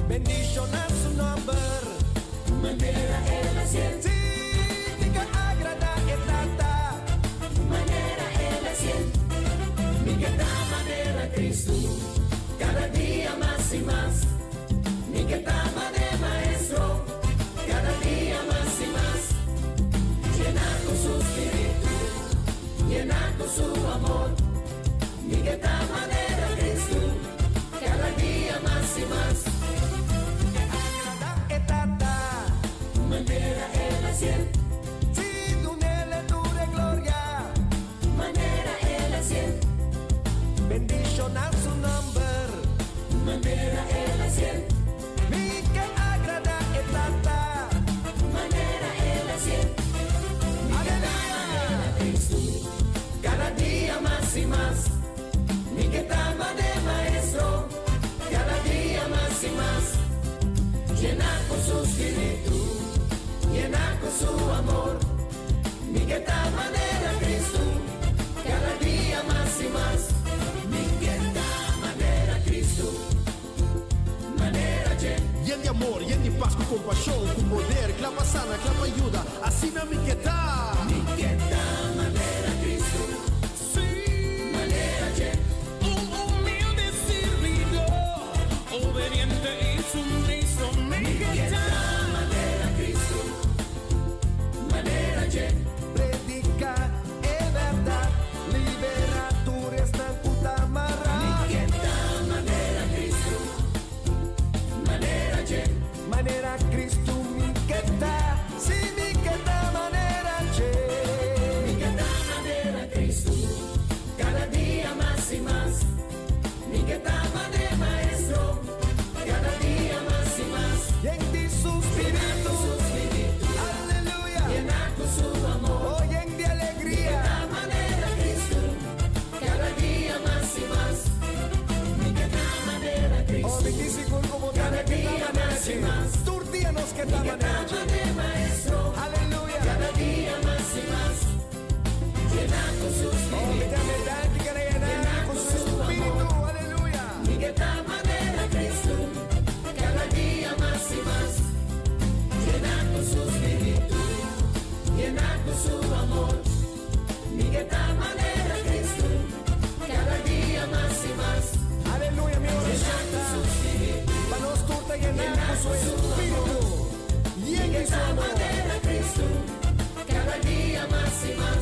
Bendicionar su nombre, manera él asciende. Sí, que agrada et tata, manera él asciende. Mi que da manera Cristo, cada día más y más. Mi que da manera maestro, cada día más y más. Llenar con su espíritu, llenar con su amor. Mi que da manera Cristo, cada día más y más. Manera él asciende, si tu nele dure gloria, manera él asciende, bendicionar su nombre, manera él asciende, mi que agrada et tata, manera él asciende, aleluya, Cristo, cada día más y más, mi que tama de maestro, cada día más y más, llenar con su espíritu, llenar con su amor, mi que tal manera Cristo, cada día más y más, mi que tal manera Cristo, manera Lleno de amor, lleno de paz, con compasión, con poder, clama sana, clama ayuda, así no mi que tal manera Cristo, sí, manera Un humilde servidor, obediente y sumiso, mi que tal manera Cristo, manera predica es verdad, libera tu resta amarra, mi que tal manera Cristo, manera manera Cristo mi que tal, si mi que tal manera mi que tal manera Cristo, cada día más y más, mi que tal manera maestro, cada día más y más, y en ti su espíritu, aleluya, llenar con su amor, hoy en de alegría, de manera Cristo, cada día más y más, mi que tal manera oh Cristo, bendice como cada día más y más, turdianos que tal mi que tal manera, manera maestro, aleluya, cada día más y más, llenar con su oh espíritu, que llenar con su espíritu, aleluya, mi que tal manera Cristo, cada día más y más, llenar con su espíritu, llenar con su amor, mi que tal manera Cristo, cada día más y más, aleluya, mi llenar con su espíritu, para nos turta llenar con su espíritu, y mi en que mi su tal amor, manera Cristo, cada día más y más,